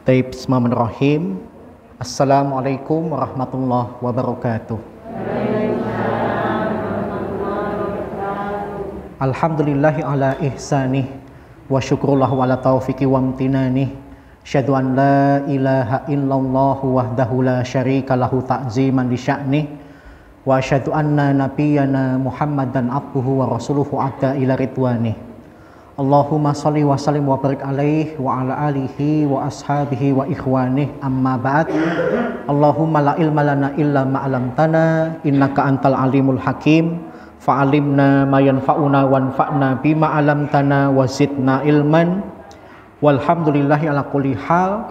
Bismillahirrahmanirrahim. Assalamualaikum warahmatullahi wabarakatuh. Alhamdulillahi ala ihsanih wa syukrullahu ala taufiqi wa amtinanih. Asyhadu an la ilaha illallah wahdahu la syarika lahu ta'ziman li sya'nih. Wa asyhadu anna nabiyyana Muhammadan abduhu wa rasuluhu adda ila ridwanih. Allahumma sholli wa sallim wa barik alaihi wa ala alihi wa ashabihi wa ikhwanih, amma ba'd. Allahumma la ilma lana illa ma 'allamtana innaka antal alimul hakim. Fa'alimna ma yanfa'una wanfa'na bima 'allamtana wa zidna ilman. Walhamdulillahi ala kulli hal.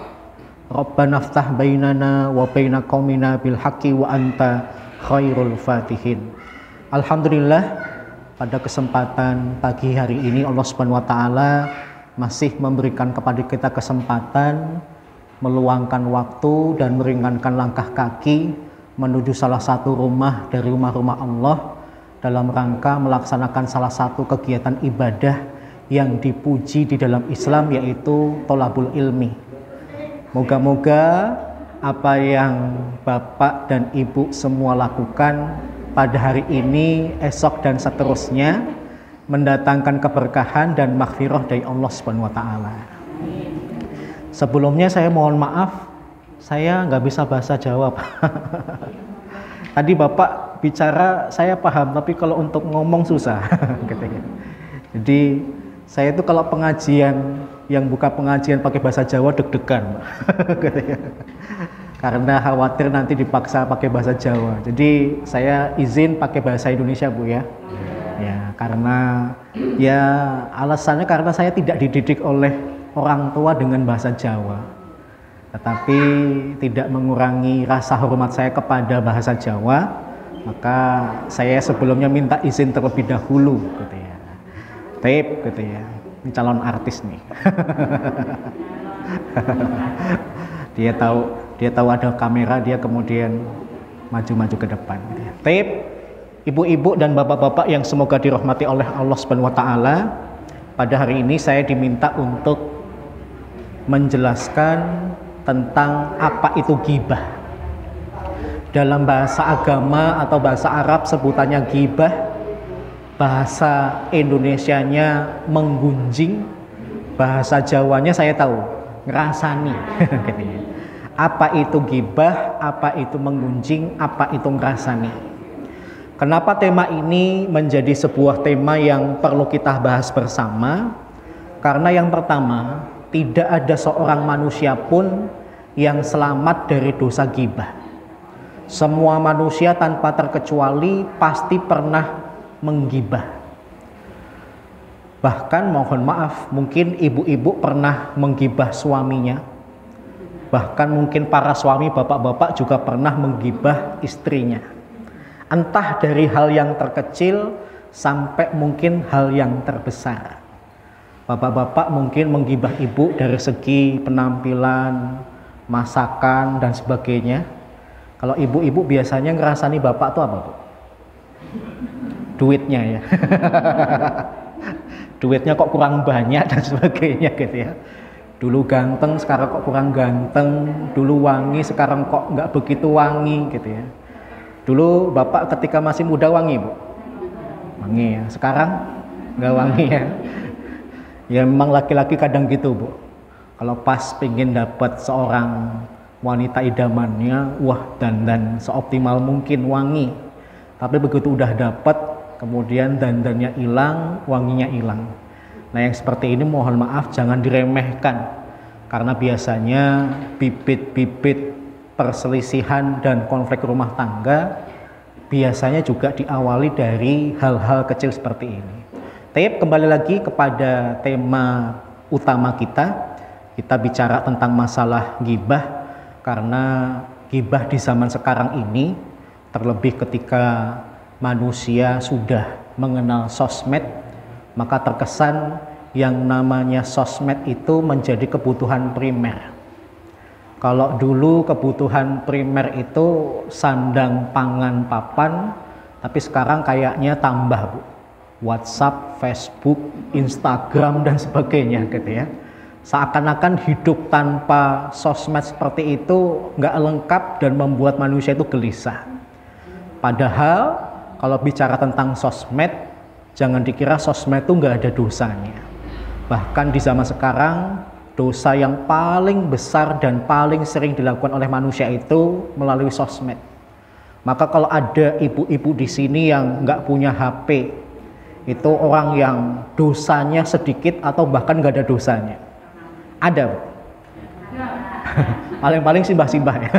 Rabbana iftah bainana wa baina qaumina bil haqqi wa anta khairul fatihin. Alhamdulillah, pada kesempatan pagi hari ini Allah Subhanahu wa taala masih memberikan kepada kita kesempatan meluangkan waktu dan meringankan langkah kaki menuju salah satu rumah dari rumah-rumah Allah dalam rangka melaksanakan salah satu kegiatan ibadah yang dipuji di dalam Islam, yaitu tholabul ilmi. Moga-moga apa yang Bapak dan Ibu semua lakukan pada hari ini, esok dan seterusnya mendatangkan keberkahan dan maghfirah dari Allah Subhanahu wa taala. Sebelumnya saya mohon maaf, saya nggak bisa bahasa Jawa, Pak. Tadi Bapak bicara saya paham, tapi kalau untuk ngomong susah. Jadi saya itu kalau pengajian yang buka pengajian pakai bahasa Jawa deg-degan, karena khawatir nanti dipaksa pakai bahasa Jawa. Jadi saya izin pakai bahasa Indonesia, Bu, ya. Ya, karena ya alasannya karena saya tidak dididik oleh orang tua dengan bahasa Jawa. Tetapi tidak mengurangi rasa hormat saya kepada bahasa Jawa, maka saya sebelumnya minta izin terlebih dahulu, gitu ya. Gitu ya. Ini calon artis nih. Dia tahu ada kamera, dia kemudian maju-maju ke depan. Ibu-ibu dan bapak-bapak yang semoga dirahmati oleh Allah Subhanahu wa taala, pada hari ini saya diminta untuk menjelaskan tentang apa itu ghibah. Dalam bahasa agama atau bahasa Arab sebutannya ghibah, bahasa Indonesianya menggunjing, bahasa Jawanya saya tahu, ngerasani. Apa itu ghibah, apa itu menggunjing, apa itu ngerasani. Kenapa tema ini menjadi sebuah tema yang perlu kita bahas bersama? Karena yang pertama, tidak ada seorang manusia pun yang selamat dari dosa ghibah. Semua manusia tanpa terkecuali pasti pernah menggibah. Bahkan mohon maaf, mungkin ibu-ibu pernah menggibah suaminya. Bahkan mungkin para suami, bapak-bapak juga pernah menggibah istrinya. Entah dari hal yang terkecil sampai mungkin hal yang terbesar. Bapak-bapak mungkin menggibah ibu dari segi penampilan, masakan dan sebagainya. Kalau ibu-ibu biasanya ngerasani bapak tuh apa, Bu? Duitnya ya. Duitnya kok kurang banyak dan sebagainya, gitu ya. Dulu ganteng, sekarang kok kurang ganteng. Dulu wangi, sekarang kok nggak begitu wangi, gitu ya. Dulu bapak ketika masih muda wangi, Bu? Wangi ya. Sekarang nggak wangi ya. Ya memang laki-laki kadang gitu, Bu. Kalau pas pengen dapat seorang wanita idamannya, wah dandan seoptimal mungkin, wangi. Tapi begitu udah dapat, kemudian dandannya hilang, wanginya hilang. Nah, yang seperti ini mohon maaf jangan diremehkan, karena biasanya bibit-bibit perselisihan dan konflik rumah tangga biasanya juga diawali dari hal-hal kecil seperti ini. Kembali lagi kepada tema utama kita. Kita bicara tentang masalah ghibah, karena ghibah di zaman sekarang ini, terlebih ketika manusia sudah mengenal sosmed, maka terkesan yang namanya sosmed itu menjadi kebutuhan primer. Kalau dulu kebutuhan primer itu sandang, pangan, papan, tapi sekarang kayaknya tambah, Bu. WhatsApp, Facebook, Instagram dan sebagainya, gitu ya. Seakan-akan hidup tanpa sosmed seperti itu nggak lengkap dan membuat manusia itu gelisah. Padahal kalau bicara tentang sosmed, jangan dikira sosmed itu nggak ada dosanya. Bahkan di zaman sekarang, dosa yang paling besar dan paling sering dilakukan oleh manusia itu melalui sosmed. Maka kalau ada ibu-ibu di sini yang nggak punya HP, itu orang yang dosanya sedikit atau bahkan nggak ada dosanya. Ada, Bu? Paling-paling simbah-simbah ya.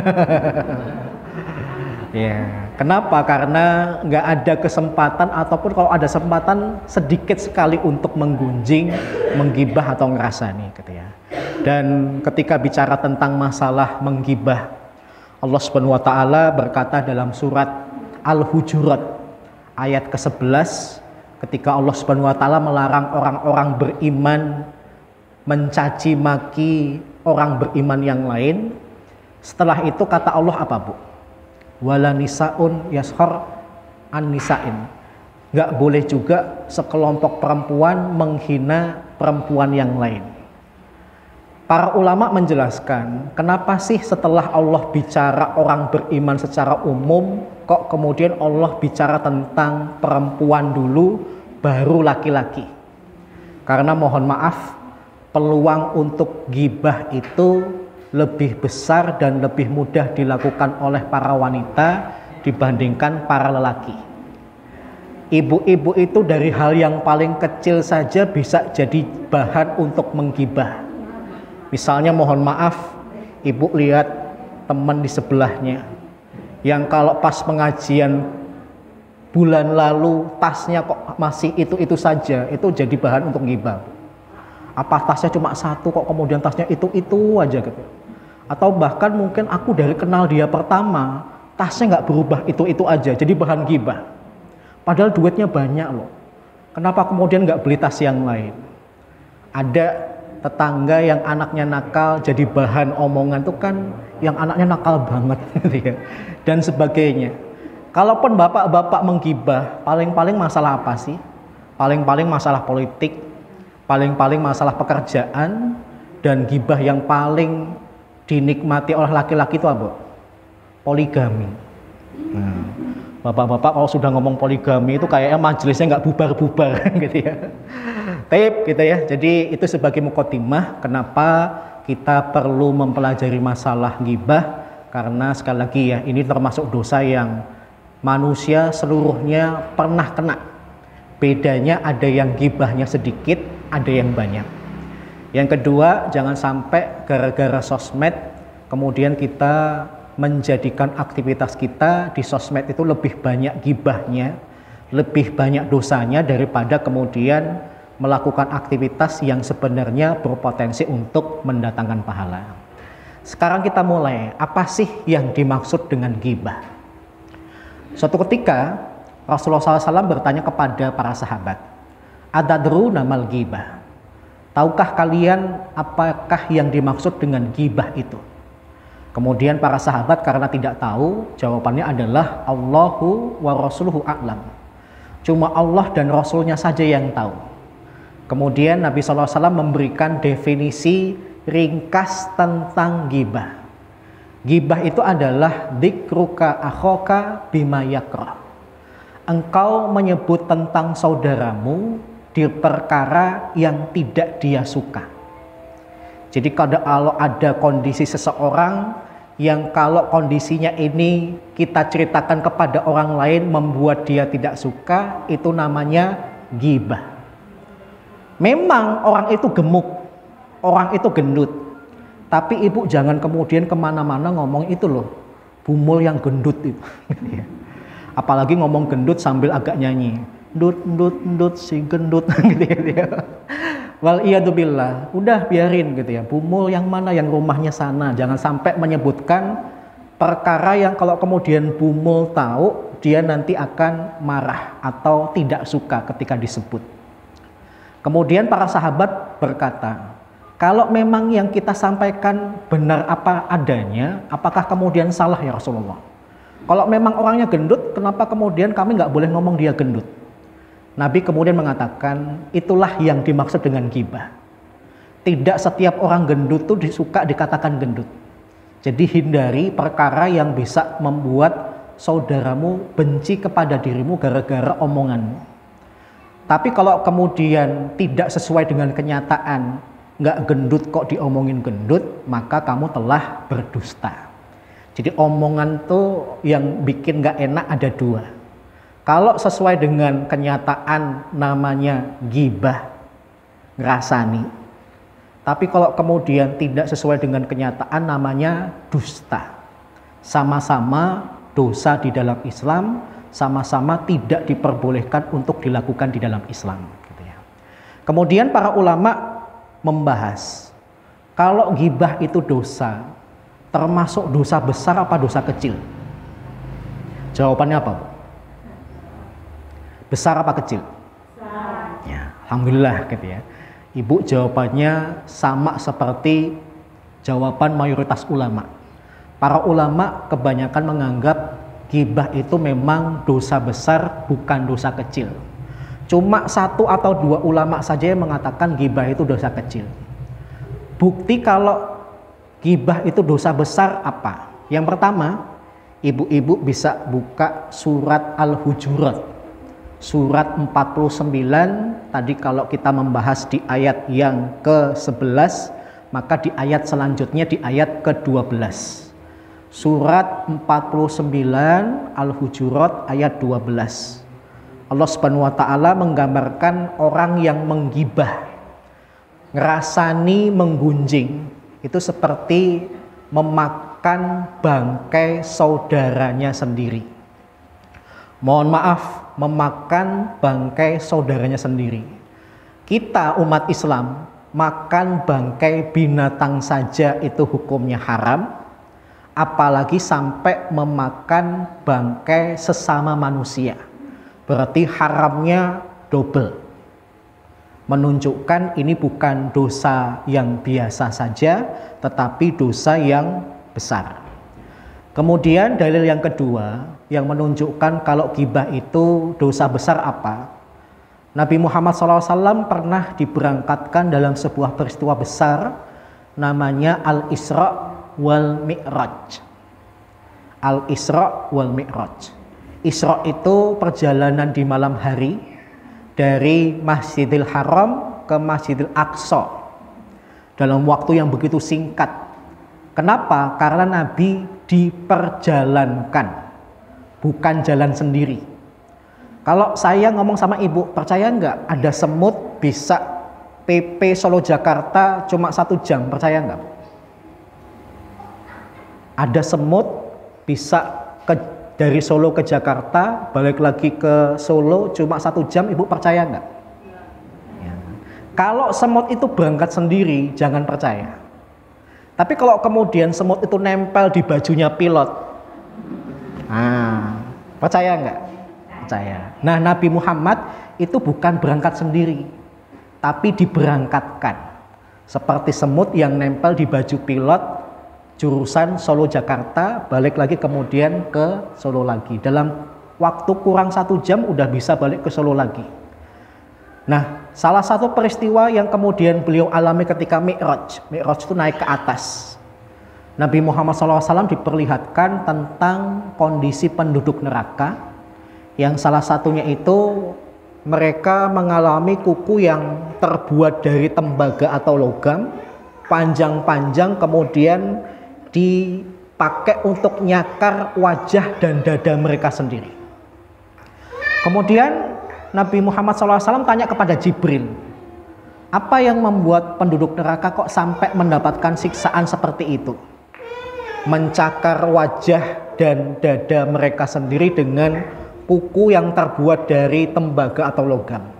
Ya, kenapa? Karena nggak ada kesempatan ataupun kalau ada kesempatan sedikit sekali untuk menggunjing, menggibah atau ngerasani, gitu ya. Dan ketika bicara tentang masalah menggibah, Allah Subhanahu wa taala berkata dalam surat Al-Hujurat ayat ke-11 ketika Allah Subhanahu wa taala melarang orang-orang beriman mencaci maki orang beriman yang lain. Setelah itu kata Allah apa, Bu? Wala nisaun yashar an nisain. Nggak boleh juga sekelompok perempuan menghina perempuan yang lain. Para ulama menjelaskan, kenapa sih setelah Allah bicara orang beriman secara umum, kok kemudian Allah bicara tentang perempuan dulu, baru laki-laki? Karena mohon maaf, peluang untuk gibah itu lebih besar dan lebih mudah dilakukan oleh para wanita dibandingkan para lelaki. Ibu-ibu itu dari hal yang paling kecil saja bisa jadi bahan untuk menggibah. Misalnya mohon maaf, ibu lihat teman di sebelahnya yang kalau pas pengajian bulan lalu tasnya kok masih itu saja, itu jadi bahan untuk gibah. Apa tasnya cuma satu kok kemudian tasnya itu aja gitu. Atau bahkan mungkin aku dari kenal dia pertama tasnya nggak berubah itu aja, jadi bahan gibah. Padahal duitnya banyak loh. Kenapa kemudian nggak beli tas yang lain? Ada tetangga yang anaknya nakal jadi bahan omongan tuh kan yang anaknya nakal banget gitu ya. Dan sebagainya. Kalaupun bapak-bapak menggibah, paling-paling masalah apa sih? Paling-paling masalah politik, paling-paling masalah pekerjaan, dan gibah yang paling dinikmati oleh laki-laki itu apa? Poligami. Nah, bapak-bapak kalau sudah ngomong poligami itu kayaknya majelisnya nggak bubar-bubar gitu ya. Tape gitu ya. Jadi itu sebagai mukaddimah kenapa kita perlu mempelajari masalah gibah, karena sekali lagi ya, ini termasuk dosa yang manusia seluruhnya pernah kena. Bedanya ada yang gibahnya sedikit, ada yang banyak. Yang kedua, jangan sampai gara-gara sosmed kemudian kita menjadikan aktivitas kita di sosmed itu lebih banyak gibahnya, lebih banyak dosanya daripada kemudian melakukan aktivitas yang sebenarnya berpotensi untuk mendatangkan pahala. Sekarang kita mulai, apa sih yang dimaksud dengan gibah? Suatu ketika Rasulullah SAW bertanya kepada para sahabat, "Atadruna mal gibah?" Tahukah kalian apakah yang dimaksud dengan gibah itu? Kemudian para sahabat karena tidak tahu, jawabannya adalah Allahu wa rasuluhu a'lam. Cuma Allah dan Rasulnya saja yang tahu. Kemudian Nabi SAW memberikan definisi ringkas tentang gibah. Gibah itu adalah dzikruka akhaka bima yakrah. Engkau menyebut tentang saudaramu di perkara yang tidak dia suka. Jadi kalau ada kondisi seseorang yang kalau kondisinya ini kita ceritakan kepada orang lain membuat dia tidak suka, itu namanya gibah. Memang orang itu gemuk, orang itu gendut, tapi ibu jangan kemudian kemana-mana ngomong itu loh, bumul yang gendut itu. Apalagi ngomong gendut sambil agak nyanyi, ndut si gendut gitu ya. Wal iyadzubillah, udah biarin gitu ya, bumul yang mana, yang rumahnya sana. Jangan sampai menyebutkan perkara yang kalau kemudian bumul tahu, dia nanti akan marah atau tidak suka ketika disebut. Kemudian para sahabat berkata, kalau memang yang kita sampaikan benar apa adanya, apakah kemudian salah ya Rasulullah? Kalau memang orangnya gendut, kenapa kemudian kami nggak boleh ngomong dia gendut? Nabi kemudian mengatakan, itulah yang dimaksud dengan gibah. Tidak setiap orang gendut tuh suka dikatakan gendut. Jadi hindari perkara yang bisa membuat saudaramu benci kepada dirimu gara-gara omonganmu. Tapi kalau kemudian tidak sesuai dengan kenyataan, nggak gendut kok diomongin gendut, maka kamu telah berdusta. Jadi omongan tuh yang bikin nggak enak ada dua. Kalau sesuai dengan kenyataan namanya ghibah, ngerasani. Tapi kalau kemudian tidak sesuai dengan kenyataan namanya dusta. Sama-sama dosa di dalam Islam, sama-sama tidak diperbolehkan untuk dilakukan di dalam Islam. Gitu ya. Kemudian para ulama membahas, kalau ghibah itu dosa, termasuk dosa besar apa dosa kecil? Jawabannya apa, Bu? Besar apa kecil? Besar. Ya, alhamdulillah gitu ya. Ibu jawabannya sama seperti jawaban mayoritas ulama. Para ulama kebanyakan menganggap ghibah itu memang dosa besar, bukan dosa kecil. Cuma 1 atau 2 ulama saja yang mengatakan ghibah itu dosa kecil. Bukti kalau ghibah itu dosa besar apa? Yang pertama, ibu-ibu bisa buka surat Al-Hujurat. Surat 49, tadi kalau kita membahas di ayat yang ke-11, maka di ayat selanjutnya di ayat ke-12. Surat 49 Al-Hujurat ayat 12. Allah Subhanahu wa taala menggambarkan orang yang menggibah, ngerasani menggunjing, itu seperti memakan bangkai saudaranya sendiri. Mohon maaf, memakan bangkai saudaranya sendiri. Kita umat Islam makan bangkai binatang saja itu hukumnya haram, apalagi sampai memakan bangkai sesama manusia. Berarti haramnya double. Menunjukkan ini bukan dosa yang biasa saja, tetapi dosa yang besar. Kemudian dalil yang kedua yang menunjukkan kalau ghibah itu dosa besar apa? Nabi Muhammad SAW pernah diberangkatkan dalam sebuah peristiwa besar namanya Al-Isra wal Mi'raj. Al-Isra wal Mi'raj. Isra itu perjalanan di malam hari dari Masjidil Haram ke Masjidil Aqsa dalam waktu yang begitu singkat. Kenapa? Karena Nabi diperjalankan, bukan jalan sendiri. Kalau saya ngomong sama ibu, percaya nggak ada semut bisa PP Solo Jakarta cuma 1 jam, percaya nggak? Ada semut bisa dari Solo ke Jakarta, balik lagi ke Solo cuma 1 jam, ibu percaya nggak? Ya. Kalau semut itu berangkat sendiri, jangan percaya. Tapi kalau kemudian semut itu nempel di bajunya pilot, percaya nggak? Percaya. Nah, Nabi Muhammad itu bukan berangkat sendiri, tapi diberangkatkan. Seperti semut yang nempel di baju pilot, jurusan Solo Jakarta, balik lagi kemudian ke Solo lagi. Dalam waktu kurang 1 jam udah bisa balik ke Solo lagi. Nah, salah satu peristiwa yang kemudian beliau alami ketika Mi'raj. Mi'raj itu naik ke atas. Nabi Muhammad SAW diperlihatkan tentang kondisi penduduk neraka, yang salah satunya itu mereka mengalami kuku yang terbuat dari tembaga atau logam, panjang-panjang, kemudian dipakai untuk nyakar wajah dan dada mereka sendiri. Kemudian Nabi Muhammad SAW tanya kepada Jibril, apa yang membuat penduduk neraka kok sampai mendapatkan siksaan seperti itu? Mencakar wajah dan dada mereka sendiri dengan kuku yang terbuat dari tembaga atau logam.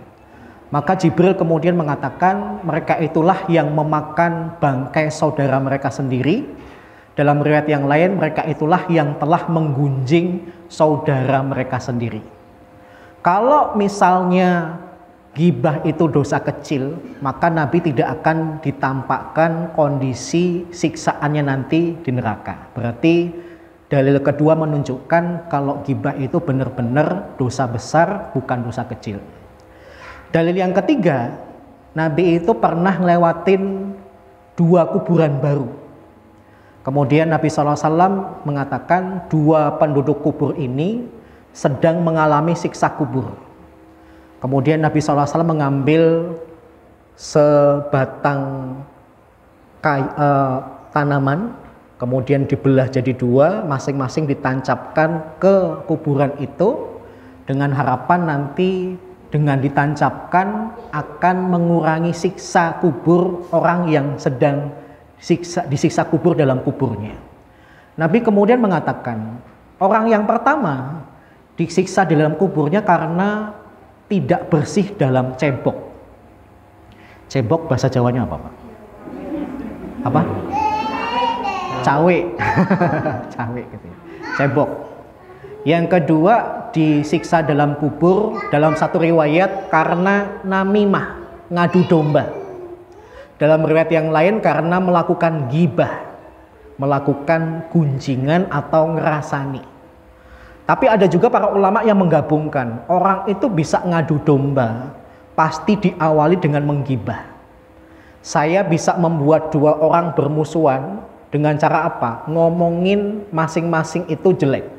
Maka Jibril kemudian mengatakan mereka itulah yang memakan bangkai saudara mereka sendiri. Dalam riwayat yang lain, mereka itulah yang telah menggunjing saudara mereka sendiri. Kalau misalnya ghibah itu dosa kecil, maka Nabi tidak akan ditampakkan kondisi siksaannya nanti di neraka. Berarti dalil kedua menunjukkan kalau ghibah itu benar-benar dosa besar, bukan dosa kecil. Dalil yang ketiga, Nabi itu pernah ngelewatin 2 kuburan baru. Kemudian Nabi SAW mengatakan 2 penduduk kubur ini sedang mengalami siksa kubur. Kemudian Nabi SAW mengambil sebatang tanaman, kemudian dibelah jadi 2, masing-masing ditancapkan ke kuburan itu dengan harapan nanti dengan ditancapkan akan mengurangi siksa kubur orang yang sedang disiksa kubur dalam kuburnya. Nabi kemudian mengatakan, orang yang pertama disiksa di dalam kuburnya karena tidak bersih dalam cebok. Cebok bahasa Jawanya apa, Pak? Apa? Cawe. Cawe gitu ya. Cebok. Yang kedua disiksa dalam kubur dalam satu riwayat karena namimah, ngadu domba. Dalam riwayat yang lain karena melakukan gibah, melakukan gunjingan atau ngerasani. Tapi ada juga para ulama yang menggabungkan, orang itu bisa ngadu domba pasti diawali dengan menggibah. Saya bisa membuat 2 orang bermusuhan dengan cara apa? Ngomongin masing-masing itu jelek.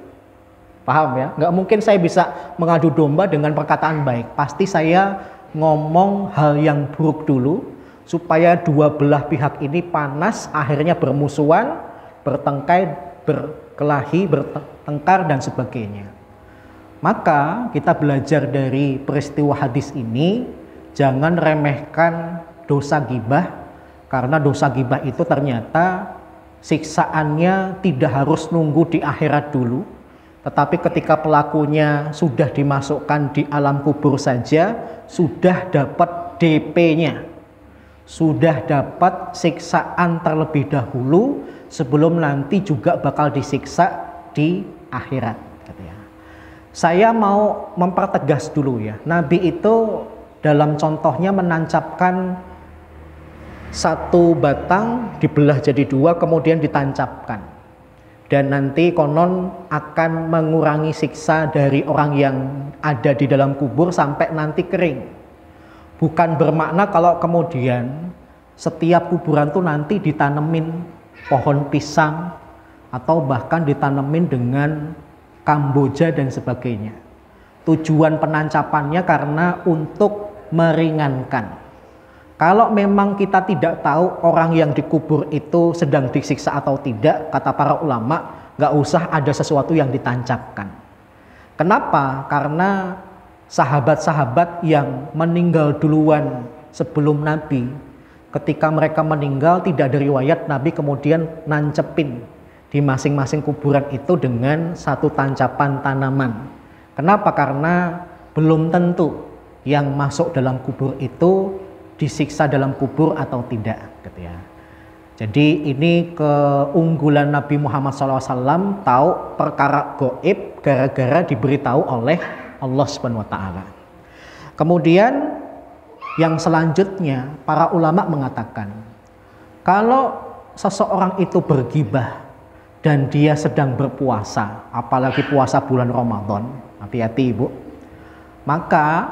Paham ya? Nggak mungkin saya bisa mengadu domba dengan perkataan baik. Pasti saya ngomong hal yang buruk dulu supaya 2 belah pihak ini panas, akhirnya bermusuhan, bertengkar, berkelahi, bertengkar dan sebagainya. Maka kita belajar dari peristiwa hadis ini, jangan remehkan dosa gibah, karena dosa gibah itu ternyata siksaannya tidak harus nunggu di akhirat dulu, tetapi ketika pelakunya sudah dimasukkan di alam kubur saja, sudah dapat DP-nya, sudah dapat siksaan terlebih dahulu sebelum nanti juga bakal disiksa di akhirat. Saya mau mempertegas dulu ya, Nabi itu dalam contohnya menancapkan 1 batang dibelah jadi 2 kemudian ditancapkan, dan nanti konon akan mengurangi siksa dari orang yang ada di dalam kubur sampai nanti kering. Bukan bermakna kalau kemudian setiap kuburan tuh nanti ditanemin pohon pisang atau bahkan ditanemin dengan kamboja dan sebagainya. Tujuan penancapannya karena untuk meringankan. Kalau memang kita tidak tahu orang yang dikubur itu sedang disiksa atau tidak, kata para ulama, nggak usah ada sesuatu yang ditancapkan. Kenapa? Karena sahabat-sahabat yang meninggal duluan sebelum Nabi, ketika mereka meninggal tidak ada riwayat Nabi kemudian nancepin di masing-masing kuburan itu dengan 1 tancapan tanaman. Kenapa? Karena belum tentu yang masuk dalam kubur itu disiksa dalam kubur atau tidak, gitu ya. Jadi ini keunggulan Nabi Muhammad SAW, tahu perkara gaib gara-gara diberitahu oleh Allah Subhanahu wa taala. Kemudian yang selanjutnya para ulama mengatakan, kalau seseorang itu bergibah dan dia sedang berpuasa, apalagi puasa bulan Ramadan, hati-hati Ibu, maka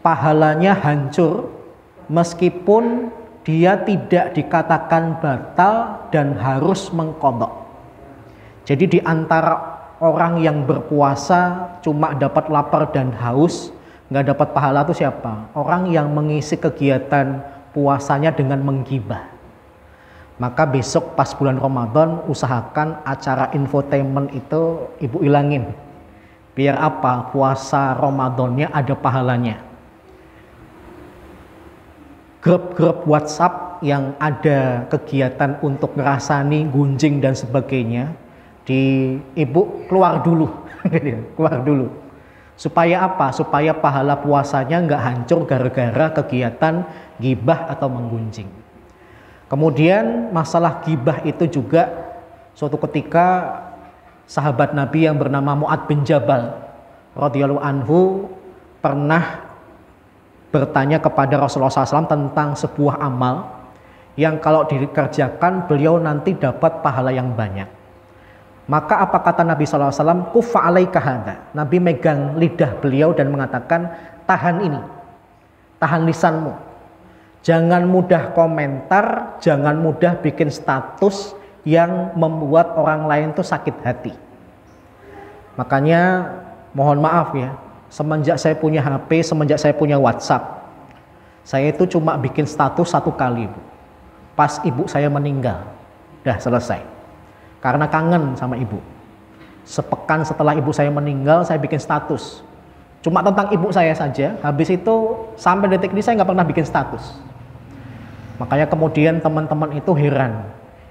pahalanya hancur meskipun dia tidak dikatakan batal dan harus mengqadha. Jadi di antara orang yang berpuasa cuma dapat lapar dan haus, nggak dapat pahala itu siapa? Orang yang mengisi kegiatan puasanya dengan menggibah. Maka besok pas bulan Ramadan usahakan acara infotainment itu Ibu ilangin. Biar apa? Puasa Ramadannya ada pahalanya. Grup-grup WhatsApp yang ada kegiatan untuk ngerasani, gunjing dan sebagainya, di Ibu keluar dulu, keluar dulu. Supaya apa? Supaya pahala puasanya nggak hancur gara-gara kegiatan gibah atau menggunjing. Kemudian masalah gibah itu juga suatu ketika sahabat Nabi yang bernama Mu'ad bin Jabal radhiyallahu anhu pernah bertanya kepada Rasulullah SAW tentang sebuah amal yang kalau dikerjakan beliau nanti dapat pahala yang banyak. Maka apa kata Nabi SAW? Kuffa alaika hadza. Nabi megang lidah beliau dan mengatakan, tahan ini, tahan lisanmu. Jangan mudah komentar, jangan mudah bikin status yang membuat orang lain tuh sakit hati. Makanya mohon maaf ya, semenjak saya punya HP, semenjak saya punya WhatsApp, saya itu cuma bikin status 1 kali, Bu. Pas ibu saya meninggal, dah selesai. Karena kangen sama ibu. Sepekan setelah ibu saya meninggal, saya bikin status. Cuma tentang ibu saya saja, habis itu sampai detik ini saya nggak pernah bikin status. Makanya kemudian teman-teman itu heran,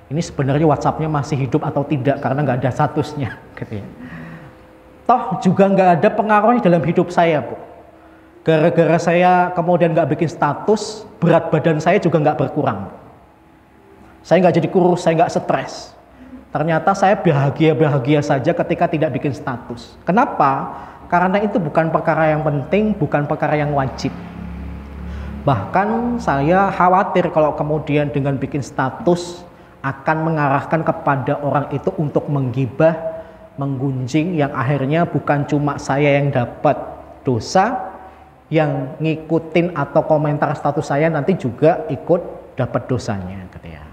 ini sebenarnya WhatsApp-nya masih hidup atau tidak, karena nggak ada statusnya, gitu ya. Toh juga nggak ada pengaruhnya dalam hidup saya, Bu. Gara-gara saya kemudian nggak bikin status, berat badan saya juga nggak berkurang. Saya nggak jadi kurus, saya nggak stres. Ternyata saya bahagia-bahagia saja ketika tidak bikin status. Kenapa? Karena itu bukan perkara yang penting, bukan perkara yang wajib. Bahkan saya khawatir kalau kemudian dengan bikin status akan mengarahkan kepada orang itu untuk menggibah, menggunjing, yang akhirnya bukan cuma saya yang dapat dosa, yang ngikutin atau komentar status saya nanti juga ikut dapat dosanya, gitu ya.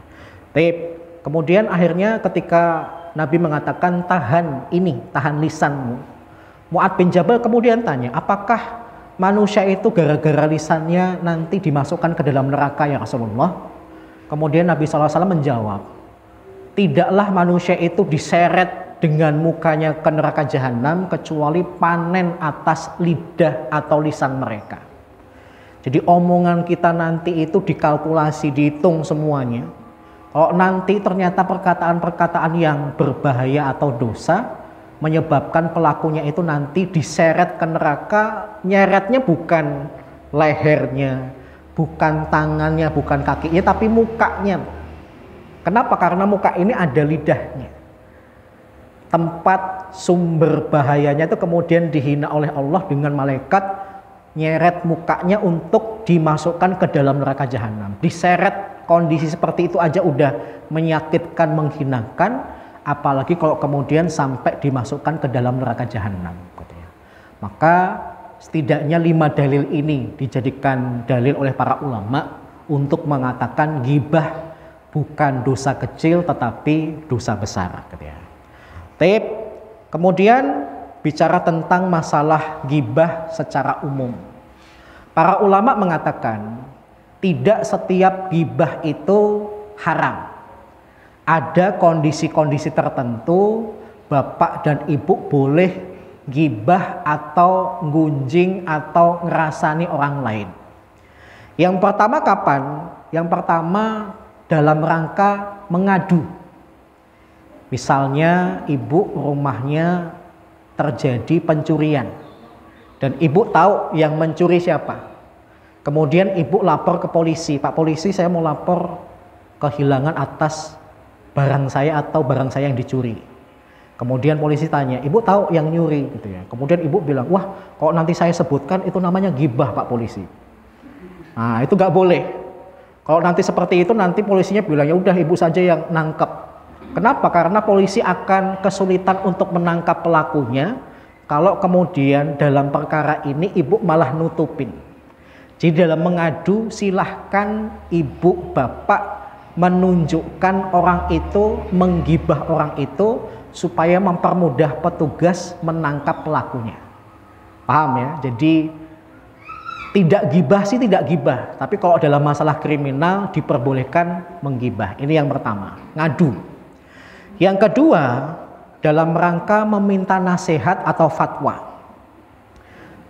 Kemudian akhirnya ketika Nabi mengatakan tahan ini, tahan lisanmu, Mu'ad bin Jabal kemudian tanya, apakah manusia itu gara-gara lisannya nanti dimasukkan ke dalam neraka ya Rasulullah? Kemudian Nabi SAW menjawab, tidaklah manusia itu diseret dengan mukanya ke neraka jahanam kecuali panen atas lidah atau lisan mereka. Jadi omongan kita nanti itu dikalkulasi, dihitung semuanya. Kalau nanti ternyata perkataan-perkataan yang berbahaya atau dosa menyebabkan pelakunya itu nanti diseret ke neraka, nyeretnya bukan lehernya, bukan tangannya, bukan kakinya, tapi mukanya. Kenapa? Karena muka ini ada lidahnya. Tempat sumber bahayanya itu kemudian dihina oleh Allah dengan malaikat, nyeret mukanya untuk dimasukkan ke dalam neraka jahanam. Diseret, kondisi seperti itu aja udah menyakitkan, menghinakan, apalagi kalau kemudian sampai dimasukkan ke dalam neraka jahanam. Maka setidaknya 5 dalil ini dijadikan dalil oleh para ulama untuk mengatakan ghibah bukan dosa kecil tetapi dosa besar. Kemudian bicara tentang masalah ghibah secara umum. Para ulama mengatakan tidak setiap ghibah itu haram. Ada kondisi-kondisi tertentu bapak dan ibu boleh ghibah atau gunjing atau ngerasani orang lain. Yang pertama kapan? Yang pertama dalam rangka mengadu. Misalnya ibu rumahnya terjadi pencurian dan ibu tahu yang mencuri siapa. Kemudian ibu lapor ke polisi, Pak polisi saya mau lapor kehilangan atas barang saya atau barang saya yang dicuri. Kemudian polisi tanya, ibu tahu yang nyuri gitu ya. Kemudian ibu bilang, wah kalau nanti saya sebutkan itu namanya ghibah Pak polisi. Nah itu nggak boleh. Kalau nanti seperti itu nanti polisinya bilang ya udah ibu saja yang nangkep. Kenapa? Karena polisi akan kesulitan untuk menangkap pelakunya kalau kemudian dalam perkara ini ibu malah nutupin. Jadi dalam mengadu silahkan ibu bapak menunjukkan orang itu, menggibah orang itu supaya mempermudah petugas menangkap pelakunya. Paham ya? Jadi tidak gibah sih tidak gibah, tapi kalau dalam masalah kriminal diperbolehkan menggibah. Ini yang pertama, ngadu. Yang kedua, dalam rangka meminta nasihat atau fatwa.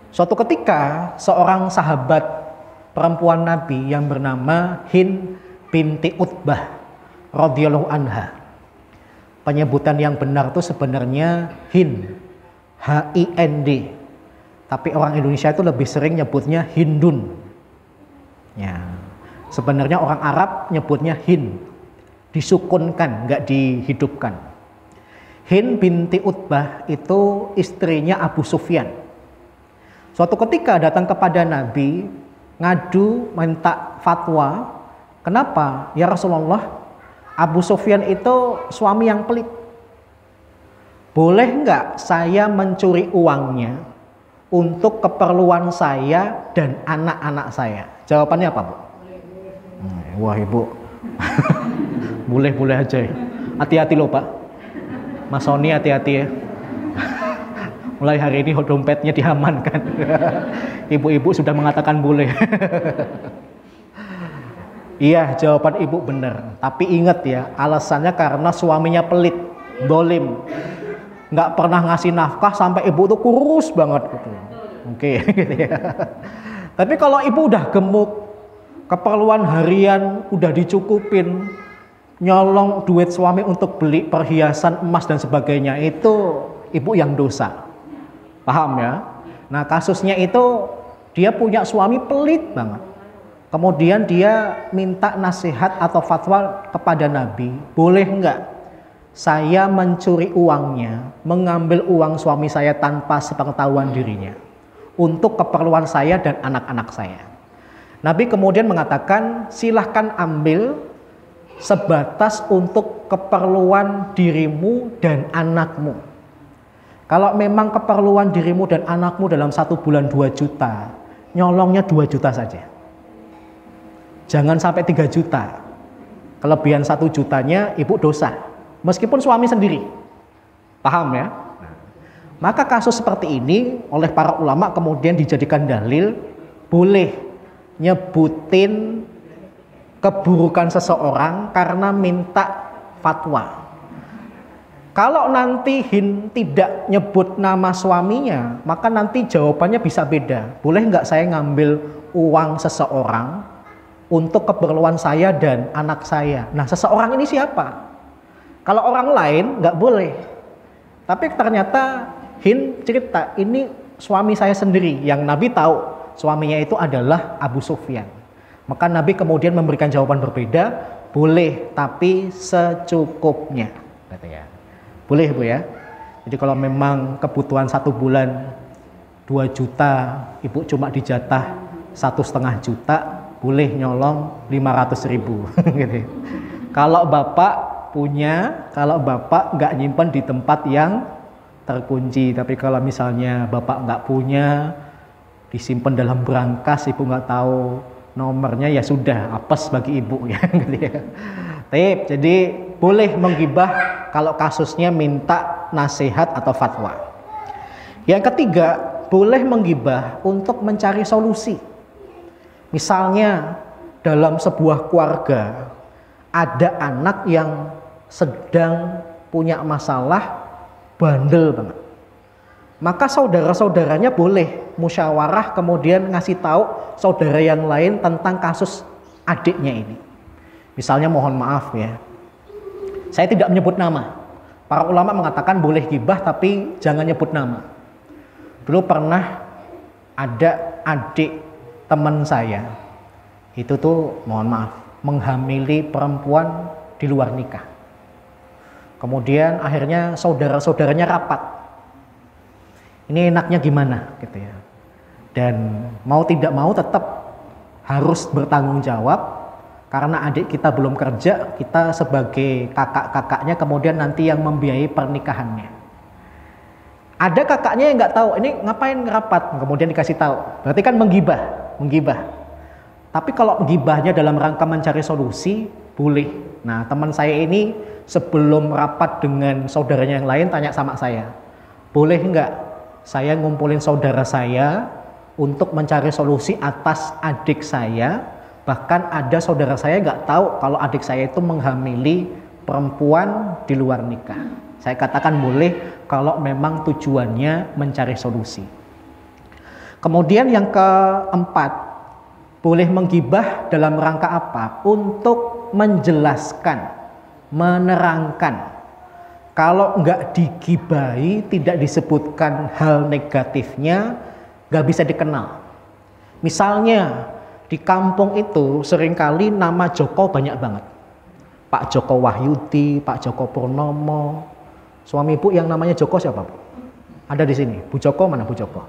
Suatu ketika seorang sahabat perempuan Nabi yang bernama Hind binti Utbah radhiyallahu anha. Penyebutan yang benar itu sebenarnya Hind, H-I-N-D. Tapi orang Indonesia itu lebih sering nyebutnya Hindun. Ya. Sebenarnya orang Arab nyebutnya Hind, disukunkan, nggak dihidupkan. Hind binti Utbah itu istrinya Abu Sufyan. Suatu ketika datang kepada Nabi, ngadu, minta fatwa. Kenapa? Ya Rasulullah, Abu Sufyan itu suami yang pelit. Boleh nggak saya mencuri uangnya untuk keperluan saya dan anak-anak saya? Jawabannya apa, Bu? Wah ibu, boleh-boleh aja ya. Hati-hati loh Pak, Mas Sony hati-hati ya. Mulai hari ini dompetnya diamankan. Ibu-ibu sudah mengatakan boleh. Iya, jawaban ibu benar. Tapi ingat ya, alasannya karena suaminya pelit, dolim, nggak pernah ngasih nafkah sampai ibu tuh kurus banget gitu. Oke, gitu ya. Tapi kalau ibu udah gemuk, keperluan harian udah dicukupin, nyolong duit suami untuk beli perhiasan emas dan sebagainya, itu ibu yang dosa. Paham ya? Nah kasusnya itu dia punya suami pelit banget. Kemudian dia minta nasihat atau fatwa kepada Nabi, boleh enggak saya mencuri uangnya, mengambil uang suami saya tanpa sepengetahuan dirinya untuk keperluan saya dan anak-anak saya. Nabi kemudian mengatakan silahkan ambil sebatas untuk keperluan dirimu dan anakmu. Kalau memang keperluan dirimu dan anakmu dalam 1 bulan 2 juta, nyolongnya 2 juta saja. Jangan sampai 3 juta. Kelebihan 1 jutanya ibu dosa. Meskipun suami sendiri. Paham ya? Maka kasus seperti ini oleh para ulama kemudian dijadikan dalil boleh nyebutin keburukan seseorang karena minta fatwa. Kalau nanti tidak nyebut nama suaminya, maka nanti jawabannya bisa beda. Boleh nggak saya ngambil uang seseorang untuk keperluan saya dan anak saya? Nah, seseorang ini siapa? Kalau orang lain nggak boleh. Tapi ternyata cerita ini suami saya sendiri, yang Nabi tahu suaminya itu adalah Abu Sufyan. Maka Nabi kemudian memberikan jawaban berbeda, boleh tapi secukupnya, katanya. Boleh Bu ya. Jadi kalau memang kebutuhan 1 bulan 2 juta, ibu cuma dijatah 1,5 juta, boleh nyolong 500.000 gitu. Kalau bapak punya, kalau bapak nggak nyimpen di tempat yang terkunci. Tapi kalau misalnya bapak nggak punya, disimpan dalam brankas, ibu nggak tahu nomornya, ya sudah, apes bagi ibu ya. Gitu ya. Jadi boleh menggibah kalau kasusnya minta nasihat atau fatwa. Yang ketiga, boleh menggibah untuk mencari solusi. Misalnya dalam sebuah keluarga ada anak yang sedang punya masalah, bandel banget. Maka saudara-saudaranya boleh musyawarah kemudian ngasih tahu saudara yang lain tentang kasus adiknya ini. Misalnya mohon maaf ya, saya tidak menyebut nama. Para ulama mengatakan boleh gibah tapi jangan nyebut nama. Dulu pernah ada adik teman saya, itu tuh mohon maaf, menghamili perempuan di luar nikah. Kemudian akhirnya saudara-saudaranya rapat. Ini enaknya gimana gitu ya. Dan mau tidak mau tetap harus bertanggung jawab. Karena adik kita belum kerja, kita sebagai kakak-kakaknya kemudian nanti yang membiayai pernikahannya. Ada kakaknya yang nggak tahu, ini ngapain ngerapat, kemudian dikasih tahu. Berarti kan menggibah. Tapi kalau menggibahnya dalam rangka mencari solusi, boleh. Nah, teman saya ini sebelum rapat dengan saudaranya yang lain tanya sama saya, boleh nggak saya ngumpulin saudara saya untuk mencari solusi atas adik saya? Bahkan ada saudara saya nggak tahu kalau adik saya itu menghamili perempuan di luar nikah. Saya katakan boleh kalau memang tujuannya mencari solusi. Kemudian yang keempat, boleh menggibah dalam rangka apa? Untuk menjelaskan, menerangkan. Kalau nggak digibahi, tidak disebutkan hal negatifnya, nggak bisa dikenal. Misalnya di kampung itu seringkali nama Joko banyak banget. Pak Joko Wahyudi, Pak Joko Purnomo. Suami ibu yang namanya Joko siapa Bu? Ada di sini. Bu Joko mana Bu Joko?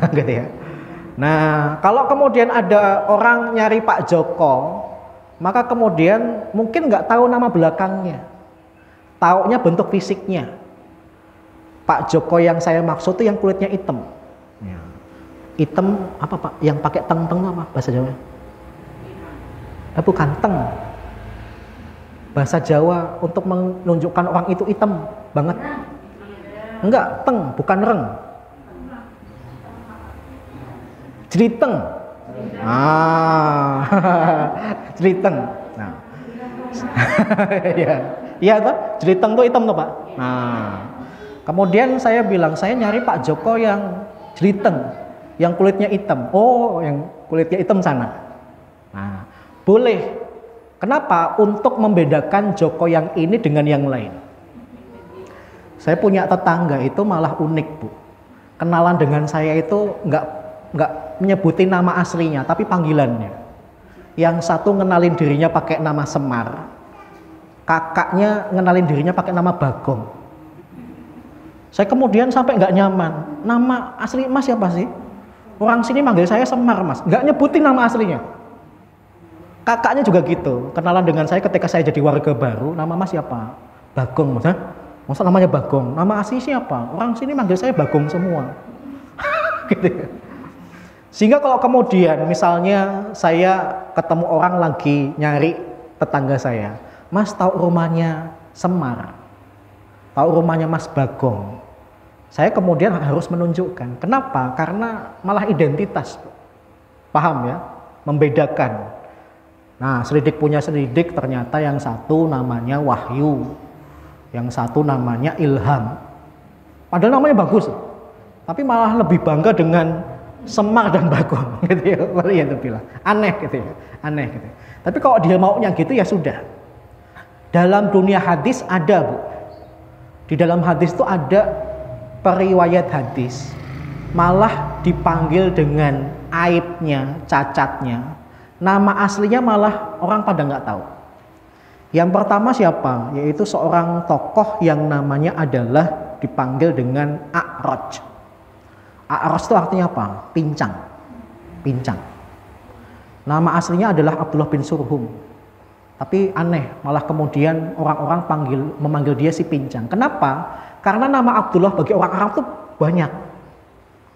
Gitu ya. Nah, kalau kemudian ada orang nyari Pak Joko, maka kemudian mungkin nggak tahu nama belakangnya. Taunya bentuk fisiknya. Pak Joko yang saya maksud itu yang kulitnya hitam. Hitam apa Pak? Yang pakai teng-teng apa bahasa Jawa? bukan teng. Bahasa Jawa untuk menunjukkan orang itu hitam banget. Enggak, teng, bukan reng. Jeliteng. Jeliteng. Nah. Ya. Iya toh, jeliteng tuh hitam tuh, Pak. Nah. Kemudian saya bilang, saya nyari Pak Joko yang jeliteng, yang kulitnya hitam. Oh, yang kulitnya hitam sana. Nah, boleh. Kenapa? Untuk membedakan Joko yang ini dengan yang lain. Saya punya tetangga itu malah unik, Bu. Kenalan dengan saya itu nggak menyebutin nama aslinya, tapi panggilannya. Yang satu ngenalin dirinya pakai nama Semar, kakaknya ngenalin dirinya pakai nama Bagong. Saya kemudian sampai nggak nyaman. Nama asli Mas siapa sih? Orang sini manggil saya Semar, Mas. Nggak nyebutin nama aslinya. Kakaknya juga gitu, kenalan dengan saya ketika saya jadi warga baru, nama Mas siapa? Bagong, Mas. Masa namanya Bagong? Nama asli siapa? Orang sini manggil saya Bagong semua. Gitu. Sehingga kalau kemudian misalnya saya ketemu orang lagi nyari tetangga saya, Mas tahu rumahnya Semar, tahu rumahnya Mas Bagong. Saya kemudian harus menunjukkan. Kenapa? Karena malah identitas. Paham ya? Membedakan. Nah, selidik punya selidik, ternyata yang satu namanya Wahyu, yang satu namanya Ilham. Padahal namanya bagus, tapi malah lebih bangga dengan Semar dan Bagong, gitu ya. Ya itu bilang aneh, gitu ya, aneh, gitu. Tapi kalau dia maunya gitu ya sudah. Dalam dunia hadis ada, Bu. Di dalam hadis itu ada periwayat hadis, malah dipanggil dengan aibnya, cacatnya. Nama aslinya malah orang pada nggak tahu. Yang pertama siapa? Yaitu seorang tokoh yang namanya adalah dipanggil dengan A'raj. A'raj itu artinya apa? Pincang. Pincang. Nama aslinya adalah Abdullah bin Surhum. Tapi aneh, malah kemudian orang-orang memanggil dia si pincang. Kenapa? Karena nama Abdullah bagi orang Arab itu banyak.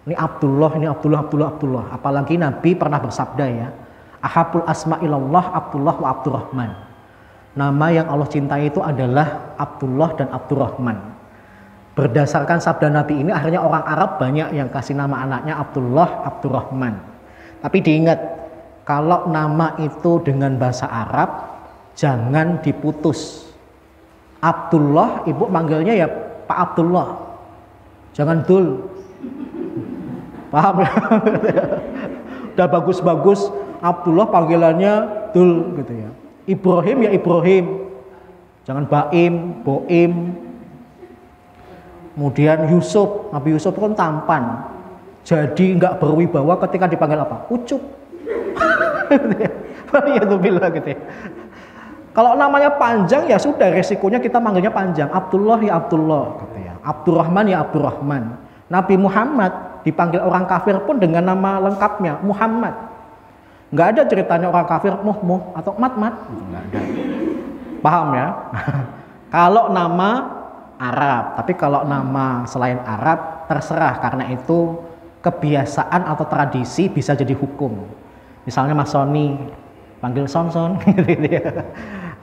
Ini Abdullah, ini Abdullah, Abdullah, Abdullah. Apalagi Nabi pernah bersabda ya, Ahabul asma'illallah Abdullah wa Abdurrahman. Nama yang Allah cintai itu adalah Abdullah dan Abdurrahman. Berdasarkan sabda Nabi ini akhirnya orang Arab banyak yang kasih nama anaknya Abdullah, Abdurrahman. Tapi diingat, kalau nama itu dengan bahasa Arab jangan diputus. Abdullah, ibu manggilnya ya Pak Abdullah. Jangan Dul. Paham ya? Udah bagus-bagus Abdullah panggilannya Dul gitu ya. Ibrahim ya Ibrahim. Jangan Baim, Boim. Kemudian Yusuf, Nabi Yusuf kan tampan. Jadi nggak berwibawa ketika dipanggil apa? Ucup. Ya tuh bilang gitu ya. Kalau namanya panjang ya sudah resikonya kita manggilnya panjang. Abdullah ya Abdullah gitu ya. Abdurrahman ya Abdurrahman. Nabi Muhammad dipanggil orang kafir pun dengan nama lengkapnya Muhammad. Nggak ada ceritanya orang kafir muh atau mat. Nggak ada. Paham ya? Kalau nama Arab, tapi kalau nama selain Arab terserah, karena itu kebiasaan atau tradisi bisa jadi hukum. Misalnya Mas Sony panggil Son gitu ya.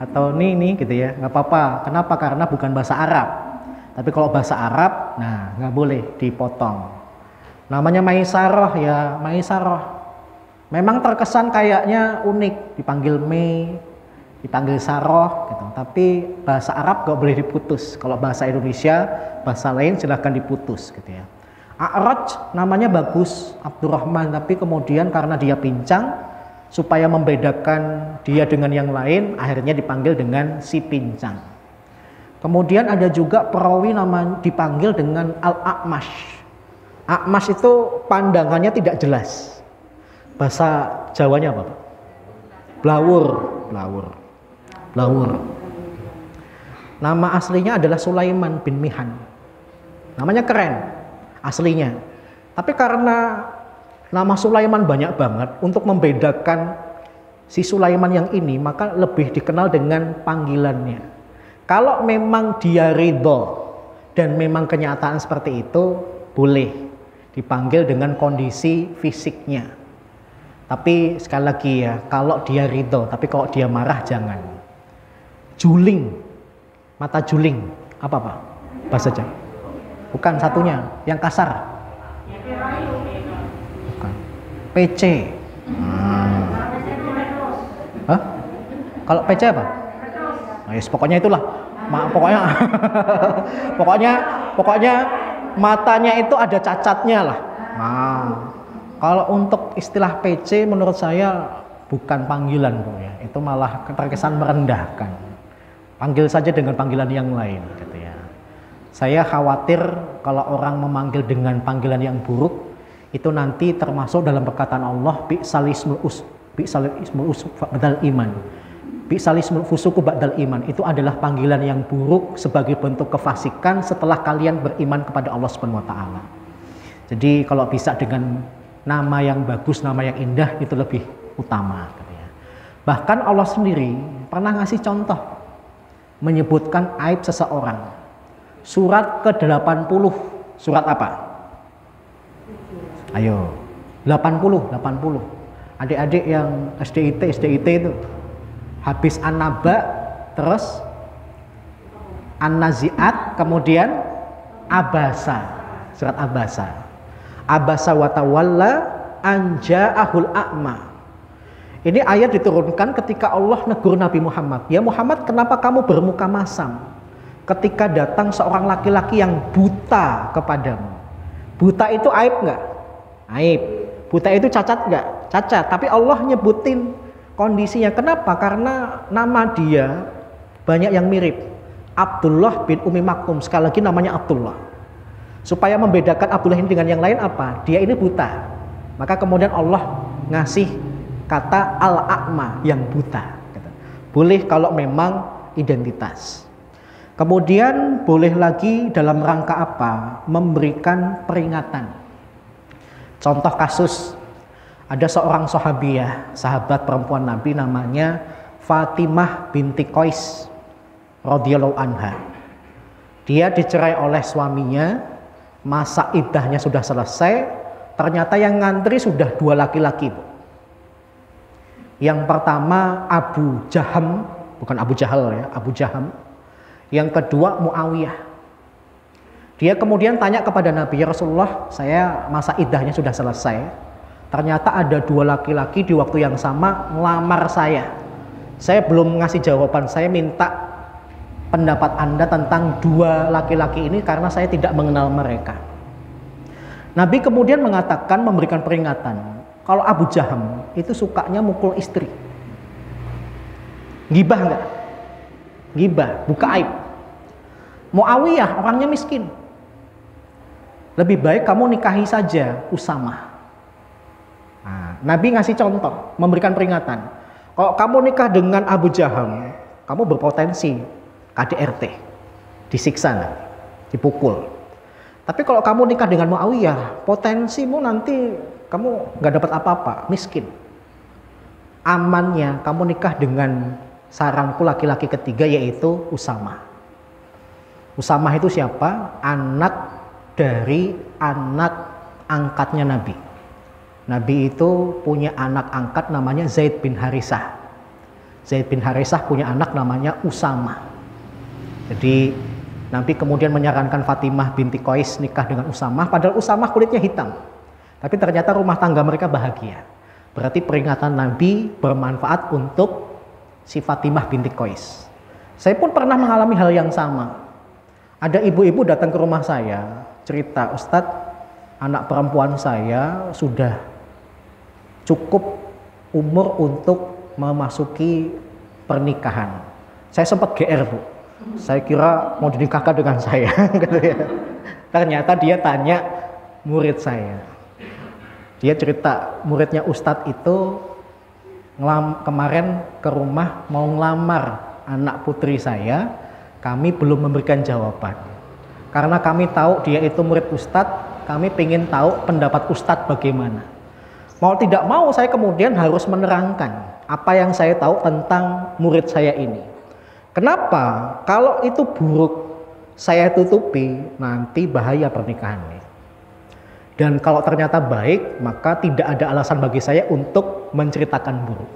Atau Nih gitu ya, nggak apa-apa. Kenapa? Karena bukan bahasa Arab. Tapi kalau bahasa Arab, nah nggak boleh dipotong. Namanya Maisarah ya Maisarah. Memang terkesan kayaknya unik, dipanggil Mei, dipanggil Saroh gitu. Tapi bahasa Arab gak boleh diputus. Kalau bahasa Indonesia, bahasa lain silahkan diputus gitu ya. A'raj namanya bagus, Abdurrahman, tapi kemudian karena dia pincang, supaya membedakan dia dengan yang lain, akhirnya dipanggil dengan si pincang. Kemudian ada juga perawi nama dipanggil dengan Al-A'mash. A'mash itu pandangannya tidak jelas. Bahasa Jawanya apa, Pak? Blawur. Nama aslinya adalah Sulaiman bin Mihan. Namanya keren aslinya. Tapi karena nama Sulaiman banyak banget, untuk membedakan si Sulaiman yang ini, maka lebih dikenal dengan panggilannya. Kalau memang dia ridho dan memang kenyataan seperti itu, boleh dipanggil dengan kondisi fisiknya. Tapi sekali lagi ya, kalau dia ridho, tapi kalau dia marah jangan. Juling, mata juling, apa Pak? Bahasa Jawa. Bukan satunya, yang kasar. Bukan. PC. Hah? Kalau PC apa? Nah, yes, pokoknya itulah. Pokoknya matanya itu ada cacatnya lah. Nah, kalau untuk istilah PC menurut saya bukan panggilan Bu ya. Itu malah terkesan merendahkan. Panggil saja dengan panggilan yang lain gitu ya. Saya khawatir kalau orang memanggil dengan panggilan yang buruk itu nanti termasuk dalam perkataan Allah bi'salismul ba'dal iman. Bi'salismul fusuku ba'dal iman. Itu adalah panggilan yang buruk sebagai bentuk kefasikan setelah kalian beriman kepada Allah Subhanahu wa taala. Jadi kalau bisa dengan nama yang bagus, nama yang indah itu lebih utama. Bahkan Allah sendiri pernah ngasih contoh menyebutkan aib seseorang. Surat ke-80, surat apa? Ayo, 80. Adik-adik yang SDIT itu habis An-Naba, terus An-Nazi'at, kemudian Abasa, surat Abasa. Abasa wa tawalla an ja'ahul a'ma. Ini ayat diturunkan ketika Allah negur Nabi Muhammad. Ya Muhammad, kenapa kamu bermuka masam ketika datang seorang laki-laki yang buta kepadamu? Buta itu aib enggak? Aib. Buta itu cacat enggak? Cacat. Tapi Allah nyebutin kondisinya. Kenapa? Karena nama dia banyak yang mirip. Abdullah bin Umi Maktum. Sekali lagi namanya Abdullah. Supaya membedakan Abdullah ini dengan yang lain apa? Dia ini buta. Maka kemudian Allah ngasih kata al-a'ma, yang buta. Boleh kalau memang identitas. Kemudian boleh lagi dalam rangka apa? Memberikan peringatan. Contoh kasus, ada seorang sahabiah, sahabat perempuan Nabi namanya Fatimah binti Qais radhiyallahu anha. Dia dicerai oleh suaminya. Masa iddahnya sudah selesai, ternyata yang ngantri sudah 2 laki-laki. Yang pertama Abu Jaham, bukan Abu Jahal ya, Abu Jaham. Yang kedua Muawiyah. Dia kemudian tanya kepada Nabi, ya Rasulullah, saya masa iddahnya sudah selesai. Ternyata ada 2 laki-laki di waktu yang sama melamar saya. Saya belum ngasih jawaban, saya minta pendapat Anda tentang 2 laki-laki ini karena saya tidak mengenal mereka. Nabi kemudian mengatakan, memberikan peringatan. Kalau Abu Jaham itu sukanya mukul istri. Gibah enggak? Gibah, buka aib. Muawiyah orangnya miskin. Lebih baik kamu nikahi saja Usamah. Nah, Nabi ngasih contoh, memberikan peringatan. Kalau kamu nikah dengan Abu Jaham, kamu berpotensi KDRT, disiksa nanti, dipukul. Tapi kalau kamu nikah dengan Muawiyah, potensimu nanti kamu nggak dapat apa-apa, miskin. Amannya kamu nikah dengan saranku laki-laki ketiga, yaitu Usamah. Usamah itu siapa? Anak dari anak angkatnya Nabi. Nabi itu punya anak angkat namanya Zaid bin Harisah. Zaid bin Harisah punya anak namanya Usamah. Jadi Nabi kemudian menyarankan Fatimah binti Qais nikah dengan Usamah, padahal Usamah kulitnya hitam. Tapi ternyata rumah tangga mereka bahagia. Berarti peringatan Nabi bermanfaat untuk si Fatimah binti Qais. Saya pun pernah mengalami hal yang sama. Ada ibu-ibu datang ke rumah saya, cerita, Ustadz, anak perempuan saya sudah cukup umur untuk memasuki pernikahan. Saya sempat GR, Bu. Saya kira mau dinikahkan dengan saya. Ternyata dia tanya murid saya. Dia cerita muridnya Ustadz itu kemarin ke rumah mau ngelamar anak putri saya. Kami belum memberikan jawaban. Karena kami tahu dia itu murid Ustadz, kami ingin tahu pendapat Ustadz bagaimana. Mau tidak mau saya kemudian harus menerangkan apa yang saya tahu tentang murid saya ini. Kenapa? Kalau itu buruk saya tutupi, nanti bahaya pernikahannya. Dan kalau ternyata baik, maka tidak ada alasan bagi saya untuk menceritakan buruk.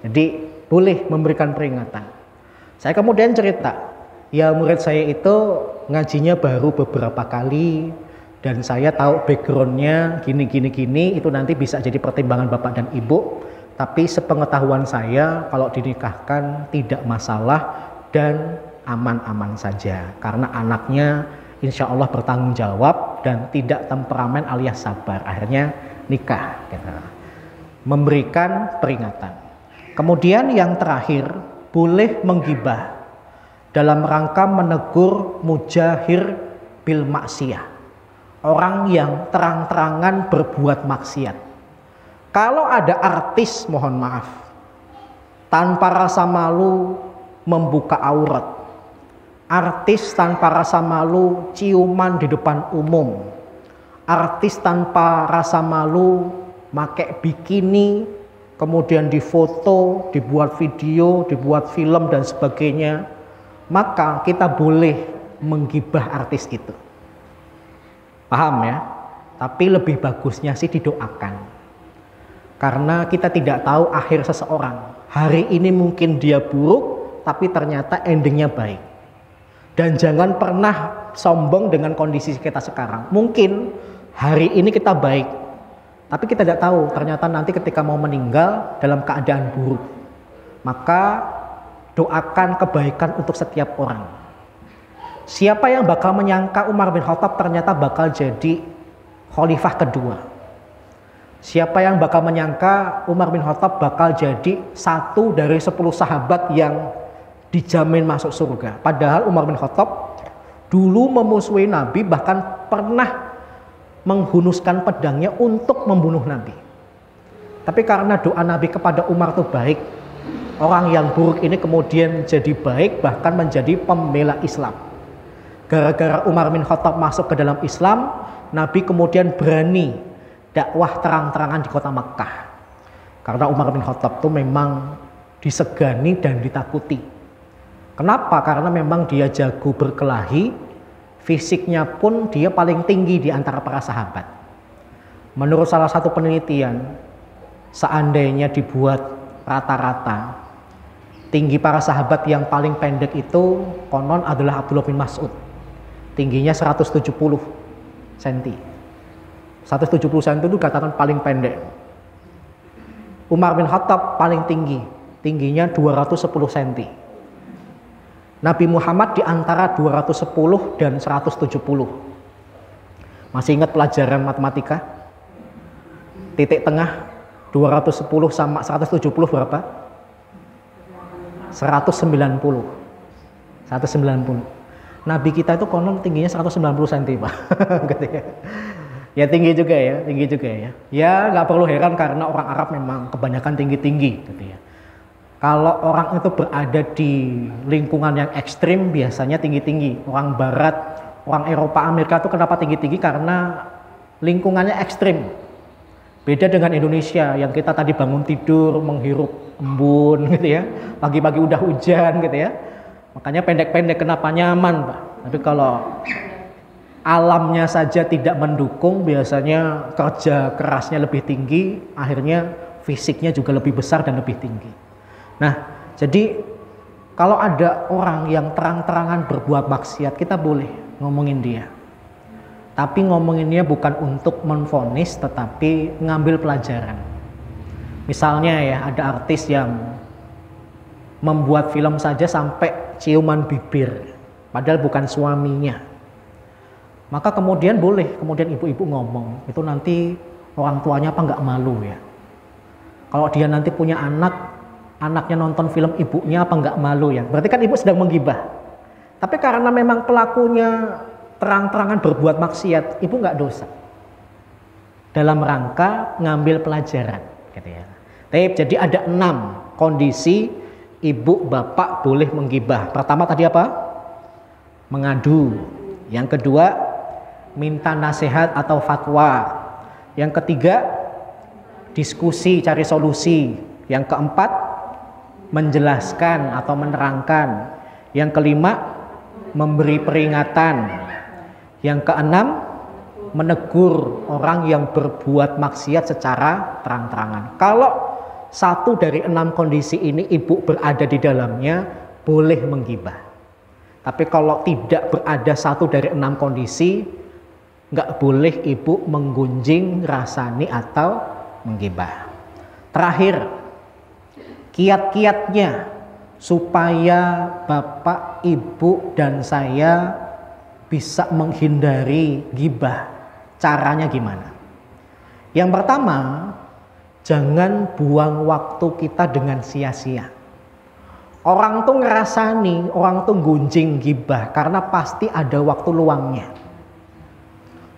Jadi boleh memberikan peringatan. Saya kemudian cerita, ya murid saya itu ngajinya baru beberapa kali, dan saya tahu backgroundnya gini, itu nanti bisa jadi pertimbangan bapak dan ibu. Tapi sepengetahuan saya kalau dinikahkan tidak masalah dan aman-aman saja. Karena anaknya insya Allah bertanggung jawab dan tidak temperamen alias sabar. Akhirnya nikah. Gitu. Memberikan peringatan. Kemudian yang terakhir, boleh menggibah dalam rangka menegur mujahir bil maksiyah. Orang yang terang-terangan berbuat maksiat. Kalau ada artis, mohon maaf, tanpa rasa malu membuka aurat. Artis tanpa rasa malu ciuman di depan umum. Artis tanpa rasa malu pakai bikini, kemudian difoto, dibuat video, dibuat film dan sebagainya. Maka kita boleh menggibah artis itu. Paham ya? Tapi lebih bagusnya sih didoakan. Karena kita tidak tahu akhir seseorang. Hari ini mungkin dia buruk, tapi ternyata endingnya baik. Dan jangan pernah sombong dengan kondisi kita sekarang. Mungkin hari ini kita baik, tapi kita tidak tahu ternyata nanti ketika mau meninggal dalam keadaan buruk. Maka doakan kebaikan untuk setiap orang. Siapa yang bakal menyangka Umar bin Khattab ternyata bakal jadi khalifah kedua? Siapa yang bakal menyangka Umar bin Khattab bakal jadi satu dari 10 sahabat yang dijamin masuk surga? Padahal Umar bin Khattab dulu memusuhi Nabi, bahkan pernah menghunuskan pedangnya untuk membunuh Nabi. Tapi karena doa Nabi kepada Umar itu baik, orang yang buruk ini kemudian jadi baik, bahkan menjadi pembela Islam. Gara-gara Umar bin Khattab masuk ke dalam Islam, Nabi kemudian berani dakwah terang-terangan di kota Makkah. Karena Umar bin Khattab itu memang disegani dan ditakuti. Kenapa? Karena memang dia jago berkelahi, fisiknya pun dia paling tinggi di antara para sahabat. Menurut salah satu penelitian, seandainya dibuat rata-rata, tinggi para sahabat yang paling pendek itu konon adalah Abdullah bin Mas'ud. Tingginya 170 cm. 170 cm itu katakan paling pendek. Umar bin Khattab paling tinggi, tingginya 210 cm. Nabi Muhammad di antara 210 dan 170. Masih ingat pelajaran matematika? Titik tengah 210 sama 170 berapa? 190. Nabi kita itu konon tingginya 190 cm, Pak. Ya tinggi juga ya. Ya nggak perlu heran karena orang Arab memang kebanyakan tinggi-tinggi gitu ya. Kalau orang itu berada di lingkungan yang ekstrim biasanya tinggi-tinggi. Orang Barat, orang Eropa, Amerika itu kenapa tinggi-tinggi? Karena lingkungannya ekstrim. Beda dengan Indonesia yang kita tadi bangun tidur menghirup embun gitu ya. Pagi-pagi udah hujan gitu ya. Makanya pendek-pendek, kenapa nyaman, Pak. Tapi kalau alamnya saja tidak mendukung, biasanya kerja kerasnya lebih tinggi, akhirnya fisiknya juga lebih besar dan lebih tinggi. Nah, jadi kalau ada orang yang terang-terangan berbuat maksiat, kita boleh ngomongin dia. Tapi ngomonginnya bukan untuk menvonis, tetapi ngambil pelajaran. Misalnya ya, ada artis yang membuat film saja sampai ciuman bibir, padahal bukan suaminya. Maka kemudian boleh, kemudian ibu-ibu ngomong, itu nanti orang tuanya apa nggak malu ya? Kalau dia nanti punya anak, anaknya nonton film ibunya apa nggak malu ya? Berarti kan ibu sedang menggibah. Tapi karena memang pelakunya terang-terangan berbuat maksiat, ibu nggak dosa. Dalam rangka ngambil pelajaran, gitu ya. Jadi ada 6 kondisi ibu bapak boleh menggibah. Pertama tadi apa? Mengadu. Yang kedua, minta nasihat atau fatwa. Yang ketiga, diskusi cari solusi. Yang keempat, menjelaskan atau menerangkan. Yang kelima, memberi peringatan. Yang keenam, menegur orang yang berbuat maksiat secara terang-terangan. Kalau satu dari 6 kondisi ini ibu berada di dalamnya, boleh menggibah. Tapi kalau tidak berada satu dari 6 kondisi, nggak boleh ibu menggunjing, rasani atau menggibah. Terakhir, kiat-kiatnya supaya bapak, ibu, dan saya bisa menghindari gibah. Caranya gimana? Yang pertama, jangan buang waktu kita dengan sia-sia. Orang tuh ngerasani, orang tuh gunjing gibah karena pasti ada waktu luangnya.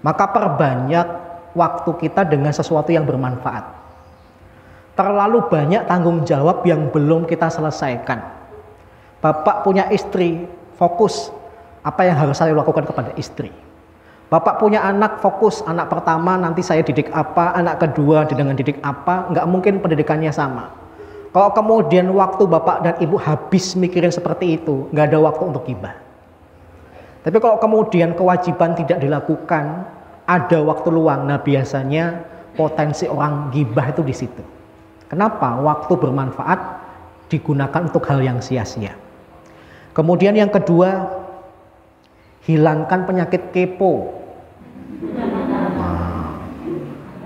Maka perbanyak waktu kita dengan sesuatu yang bermanfaat. Terlalu banyak tanggung jawab yang belum kita selesaikan. Bapak punya istri, fokus apa yang harus saya lakukan kepada istri. Bapak punya anak, fokus anak pertama nanti saya didik apa, anak kedua dengan didik apa, nggak mungkin pendidikannya sama. Kalau kemudian waktu bapak dan ibu habis mikirin seperti itu, nggak ada waktu untuk gibah. Tapi kalau kemudian kewajiban tidak dilakukan, ada waktu luang, nah biasanya potensi orang gibah itu di situ. Kenapa? Waktu bermanfaat digunakan untuk hal yang sia-sia. Kemudian yang kedua, hilangkan penyakit kepo.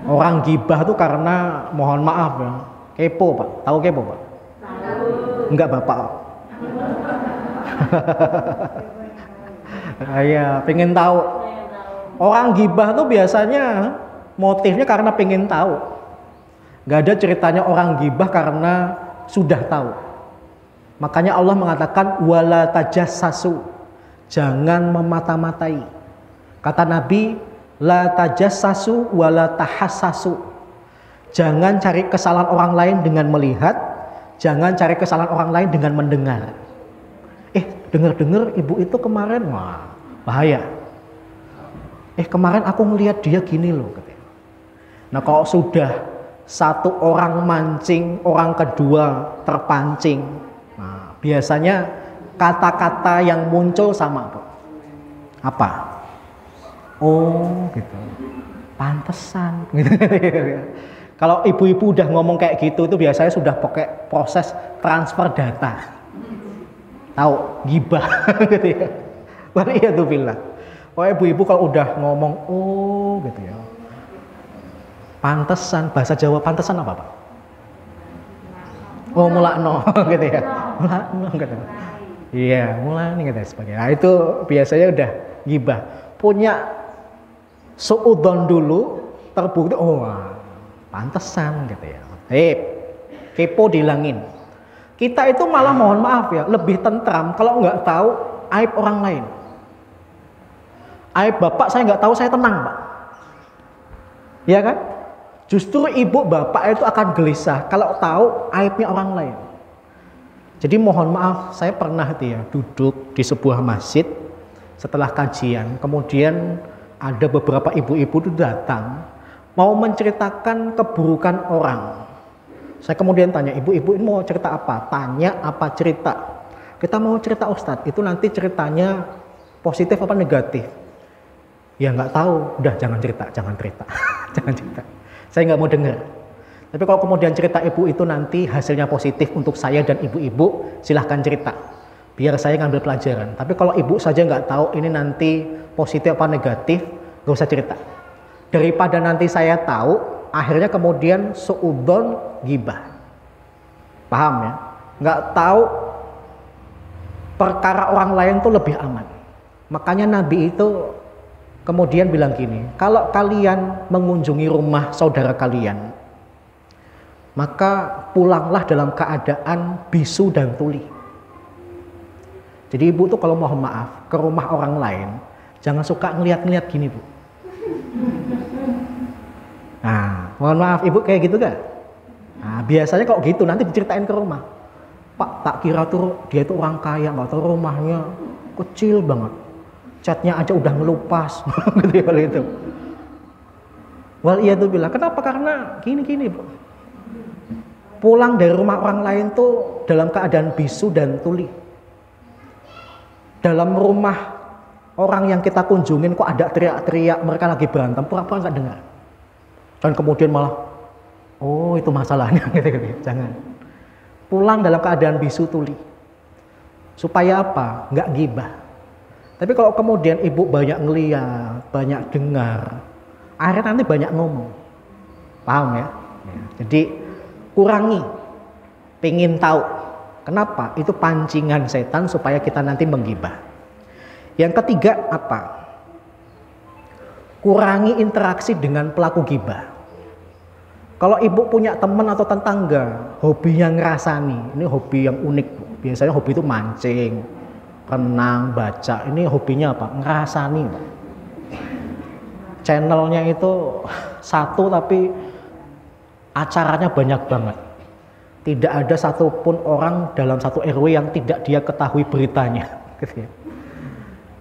Orang gibah tuh karena, mohon maaf ya, kepo Pak. Tahu kepo Pak? Tahu. Enggak Bapak. Ya, pengen tahu. Orang gibah tuh biasanya motifnya karena pengen tahu. Gak ada ceritanya orang gibah karena sudah tahu. Makanya Allah mengatakan wala tajassasu, jangan memata-matai. Kata Nabi, la tajassasu wala tahassasu. Jangan cari kesalahan orang lain dengan melihat, jangan cari kesalahan orang lain dengan mendengar. Dengar-dengar ibu itu kemarin, wah, bahaya. Kemarin aku ngelihat dia gini loh, katanya. Nah, kalau sudah satu orang mancing, orang kedua terpancing, nah, biasanya kata-kata yang muncul sama apa? Oh, gitu. Pantesan. Gitu. Kalau ibu-ibu udah ngomong kayak gitu, itu biasanya sudah pakai proses transfer data. Tahu gibah, gitu ya. Waliyadzubillah. Oh, ibu-ibu kalau udah ngomong, oh, gitu ya. Pantesan, bahasa Jawa pantesan apa Pak? Oh, mulakno, gitu ya. Mulakno, gitu. Iya, mulakno gitu sebagainya. Nah, itu biasanya udah gibah. Punya suudzon dulu, terbukti, oh, pantesan, gitu ya. Kepo dihilangin. Kita itu malah mohon maaf ya, lebih tentram kalau nggak tahu aib orang lain. Aib bapak saya nggak tahu, saya tenang Pak. Iya kan? Justru ibu bapak itu akan gelisah kalau tahu aibnya orang lain. Jadi mohon maaf, saya pernah duduk di sebuah masjid setelah kajian. Kemudian ada beberapa ibu-ibu itu datang mau menceritakan keburukan orang. Saya kemudian tanya, ibu-ibu ini mau cerita apa? Tanya apa cerita? Kita mau cerita Ustadz, itu nanti ceritanya positif apa negatif? Ya nggak tahu, udah jangan cerita. Jangan cerita. Saya nggak mau dengar. Tapi kalau kemudian cerita ibu itu nanti hasilnya positif untuk saya dan ibu-ibu, silahkan cerita. Biar saya ngambil pelajaran. Tapi kalau ibu saja nggak tahu ini nanti positif apa negatif, nggak usah cerita. Daripada nanti saya tahu, akhirnya kemudian suudzon gibah. Paham ya? Nggak tahu perkara orang lain tuh lebih aman. Makanya Nabi itu kemudian bilang gini, kalau kalian mengunjungi rumah saudara kalian, maka pulanglah dalam keadaan bisu dan tuli. Jadi ibu tuh kalau mohon maaf ke rumah orang lain, jangan suka ngeliat-ngeliat gini Bu. Nah, mohon maaf ibu kayak gitu gak? Nah, biasanya kalau gitu nanti diceritain ke rumah. Pak, tak kira tuh dia itu orang kaya, nggak tahu rumahnya kecil banget. Catnya aja udah ngelupas, gitu. Waliyadzubillah. Kenapa? Karena gini Bu. Pulang dari rumah orang lain tuh dalam keadaan bisu dan tuli. Dalam rumah Orang yang kita kunjungin kok ada teriak-teriak, mereka lagi berantem, pura-pura nggak dengar. Dan kemudian malah, oh itu masalahnya, gitu. Jangan. Pulang dalam keadaan bisu tuli. Supaya apa? Nggak gibah. Tapi kalau kemudian ibu banyak ngeliat, banyak dengar, akhirnya nanti banyak ngomong. Paham ya? Jadi kurangi, pengen tahu. Kenapa? Itu pancingan setan supaya kita nanti menggibah. Yang ketiga apa? Kurangi interaksi dengan pelaku gibah. Kalau ibu punya teman atau tetangga, hobi yang ngerasani, ini hobi yang unik. Biasanya hobi itu mancing, renang, baca. Ini hobinya apa? Ngerasani. Channelnya itu satu tapi acaranya banyak banget. Tidak ada satupun orang dalam satu RW yang tidak dia ketahui beritanya. Gitu ya.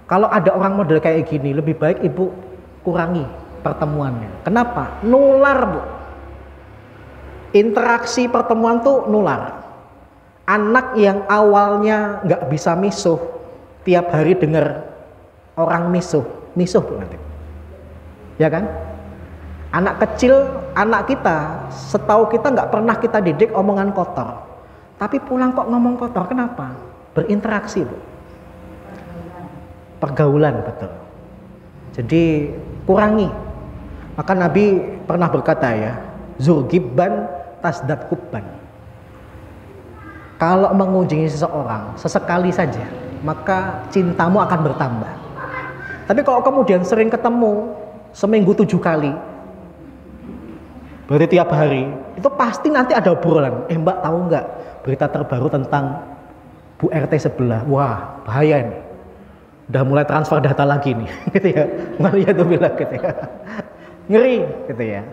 Kalau ada orang model kayak gini, lebih baik ibu kurangi pertemuannya. Kenapa? Nular, Bu. Interaksi pertemuan tuh nular. Anak yang awalnya nggak bisa misuh, tiap hari dengar orang misuh Bu nanti. Ya kan? Anak kecil, anak kita, setahu kita nggak pernah kita didik omongan kotor. Tapi pulang kok ngomong kotor, kenapa? Berinteraksi, Bu. Pergaulan, betul. Jadi kurangi. Maka Nabi pernah berkata ya, Zurgibban tasdad kubban. Kalau mengunjungi seseorang sesekali saja, maka cintamu akan bertambah. Tapi kalau kemudian sering ketemu, seminggu 7 kali, berarti tiap hari, itu pasti nanti ada obrolan. Mbak tahu nggak berita terbaru tentang Bu RT sebelah? Wah, bahaya ini. Udah mulai transfer data lagi nih, gitu ya. Maria tuh bilang gitu ya. Ngeri, gitu ya.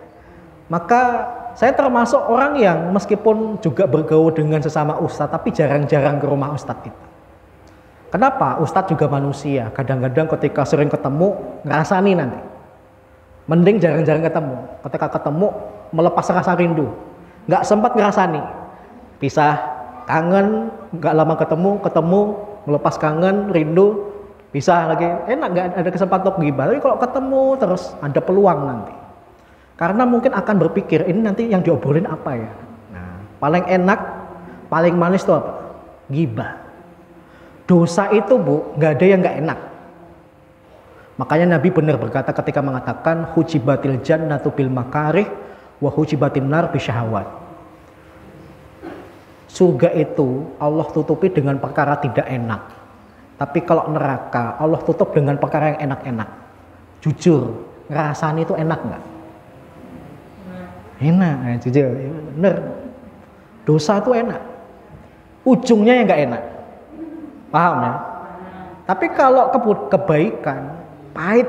Maka saya termasuk orang yang meskipun juga bergaul dengan sesama ustadz, tapi jarang-jarang ke rumah ustadz itu. Kenapa? Ustadz juga manusia. Kadang-kadang ketika sering ketemu, ngerasani nanti. Mending jarang-jarang ketemu. Ketika ketemu, melepas rasa rindu. Nggak sempat ngerasani. Pisah, kangen, nggak lama ketemu, melepas kangen, rindu, pisah lagi. Enak, nggak ada kesempatan untuk gibah. Tapi kalau ketemu terus ada peluang nanti. Karena mungkin akan berpikir, ini nanti yang diobrolin apa ya? Nah, paling enak, paling manis itu apa? Gibah. Dosa itu, Bu, nggak ada yang nggak enak. Makanya Nabi benar berkata ketika mengatakan hujibatil jannatu bil makarih wa hujibatin nar bisyahawat. Surga itu Allah tutupi dengan perkara tidak enak. Tapi kalau neraka Allah tutup dengan perkara yang enak-enak. Jujur, ngerasain itu enak nggak? Enak, jujur, bener. Dosa itu enak. Ujungnya yang nggak enak. Paham ya? Tapi kalau kebaikan pahit.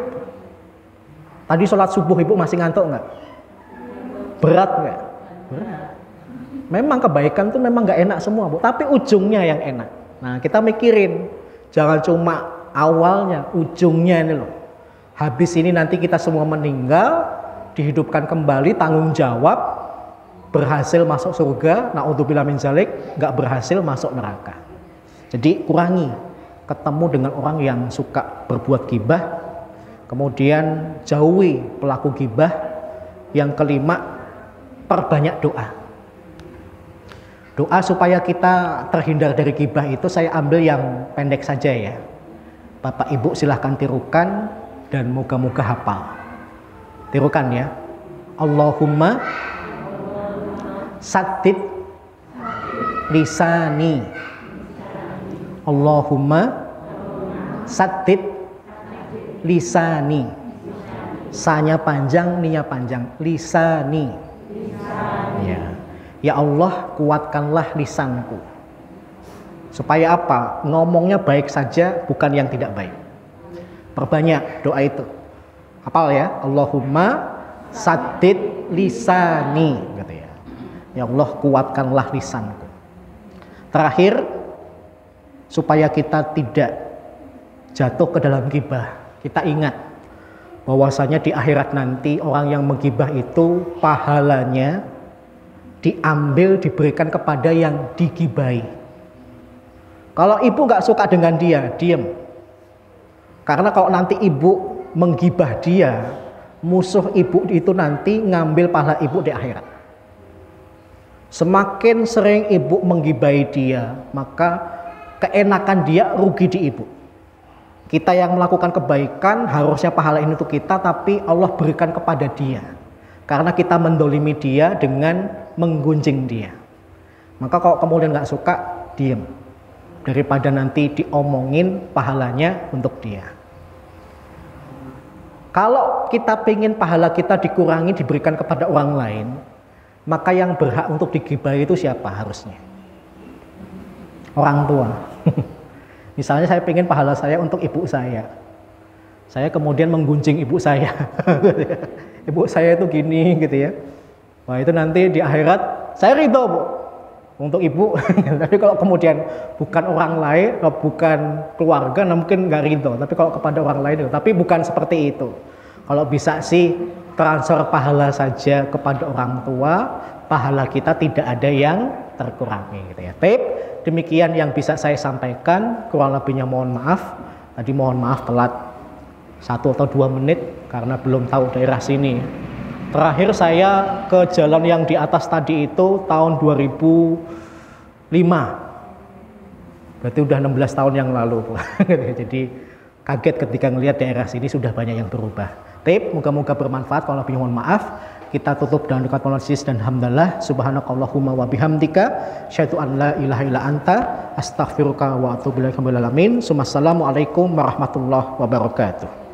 Tadi sholat subuh ibu masih ngantuk nggak? Berat nggak? Berat. Memang kebaikan tuh memang nggak enak semua, Bu. Tapi ujungnya yang enak. Nah, kita mikirin, jangan cuma awalnya, ujungnya ini loh. Habis ini nanti kita semua meninggal, dihidupkan kembali, tanggung jawab, berhasil masuk surga, na'udzubillah min dzalik, nggak berhasil masuk neraka. Jadi kurangi ketemu dengan orang yang suka berbuat gibah, kemudian jauhi pelaku gibah. Yang kelima, perbanyak doa. Doa supaya kita terhindar dari gibah itu saya ambil yang pendek saja ya. Bapak Ibu silahkan tirukan dan moga-moga hafal. Tirukan ya. Allahumma saddid lisani. Allahumma saddid lisani. Sanya panjang, ninya panjang. Lisani. Ya. Ya Allah, kuatkanlah lisanku. Supaya apa? Ngomongnya baik saja, bukan yang tidak baik. Perbanyak doa itu. Hafal ya. Allahumma saddid lisani, gitu ya. Ya Allah, kuatkanlah lisanku. Terakhir, supaya kita tidak jatuh ke dalam gibah, kita ingat bahwasanya di akhirat nanti orang yang menggibah itu pahalanya diambil, diberikan kepada yang digibahi. Kalau ibu nggak suka dengan dia, diem. Karena kalau nanti ibu menggibah dia, musuh ibu itu nanti ngambil pahala ibu di akhirat. Semakin sering ibu menggibahi dia, maka keenakan dia rugi di ibu. Kita yang melakukan kebaikan harusnya pahala ini untuk kita, tapi Allah berikan kepada dia. Karena kita mendolimi dia dengan menggunjing dia. Maka kalau kemudian nggak suka, diem. Daripada nanti diomongin pahalanya untuk dia. Kalau kita pengen pahala kita dikurangi, diberikan kepada orang lain, maka yang berhak untuk digibahi itu siapa harusnya? Orang tua. Misalnya saya pengen pahala saya untuk ibu saya. Saya kemudian menggunjing ibu saya. Ibu saya itu gini gitu ya. Wah, itu nanti di akhirat saya ridho, Bu, untuk ibu. Tapi kalau kemudian bukan orang lain, bukan keluarga, nah mungkin nggak ridho. Tapi kalau kepada orang lain, tapi bukan seperti itu. Kalau bisa sih transfer pahala saja kepada orang tua, pahala kita tidak ada yang terkurangi gitu ya. Baik, demikian yang bisa saya sampaikan. Kurang lebihnya mohon maaf. Tadi mohon maaf telat 1 atau 2 menit karena belum tahu daerah sini. Terakhir saya ke jalan yang di atas tadi itu tahun 2005. Berarti udah 16 tahun yang lalu. Jadi kaget ketika melihat daerah sini sudah banyak yang berubah. Tip, moga-moga bermanfaat. Kalau lebih mohon maaf. Kita tutup dengan dekat monosis dan hamdalah. Subhanakallahumma wa bihamdika asyhadu an la ilaha illa anta astaghfiruka wa atubu ilaika. Assalamualaikum warahmatullahi wabarakatuh.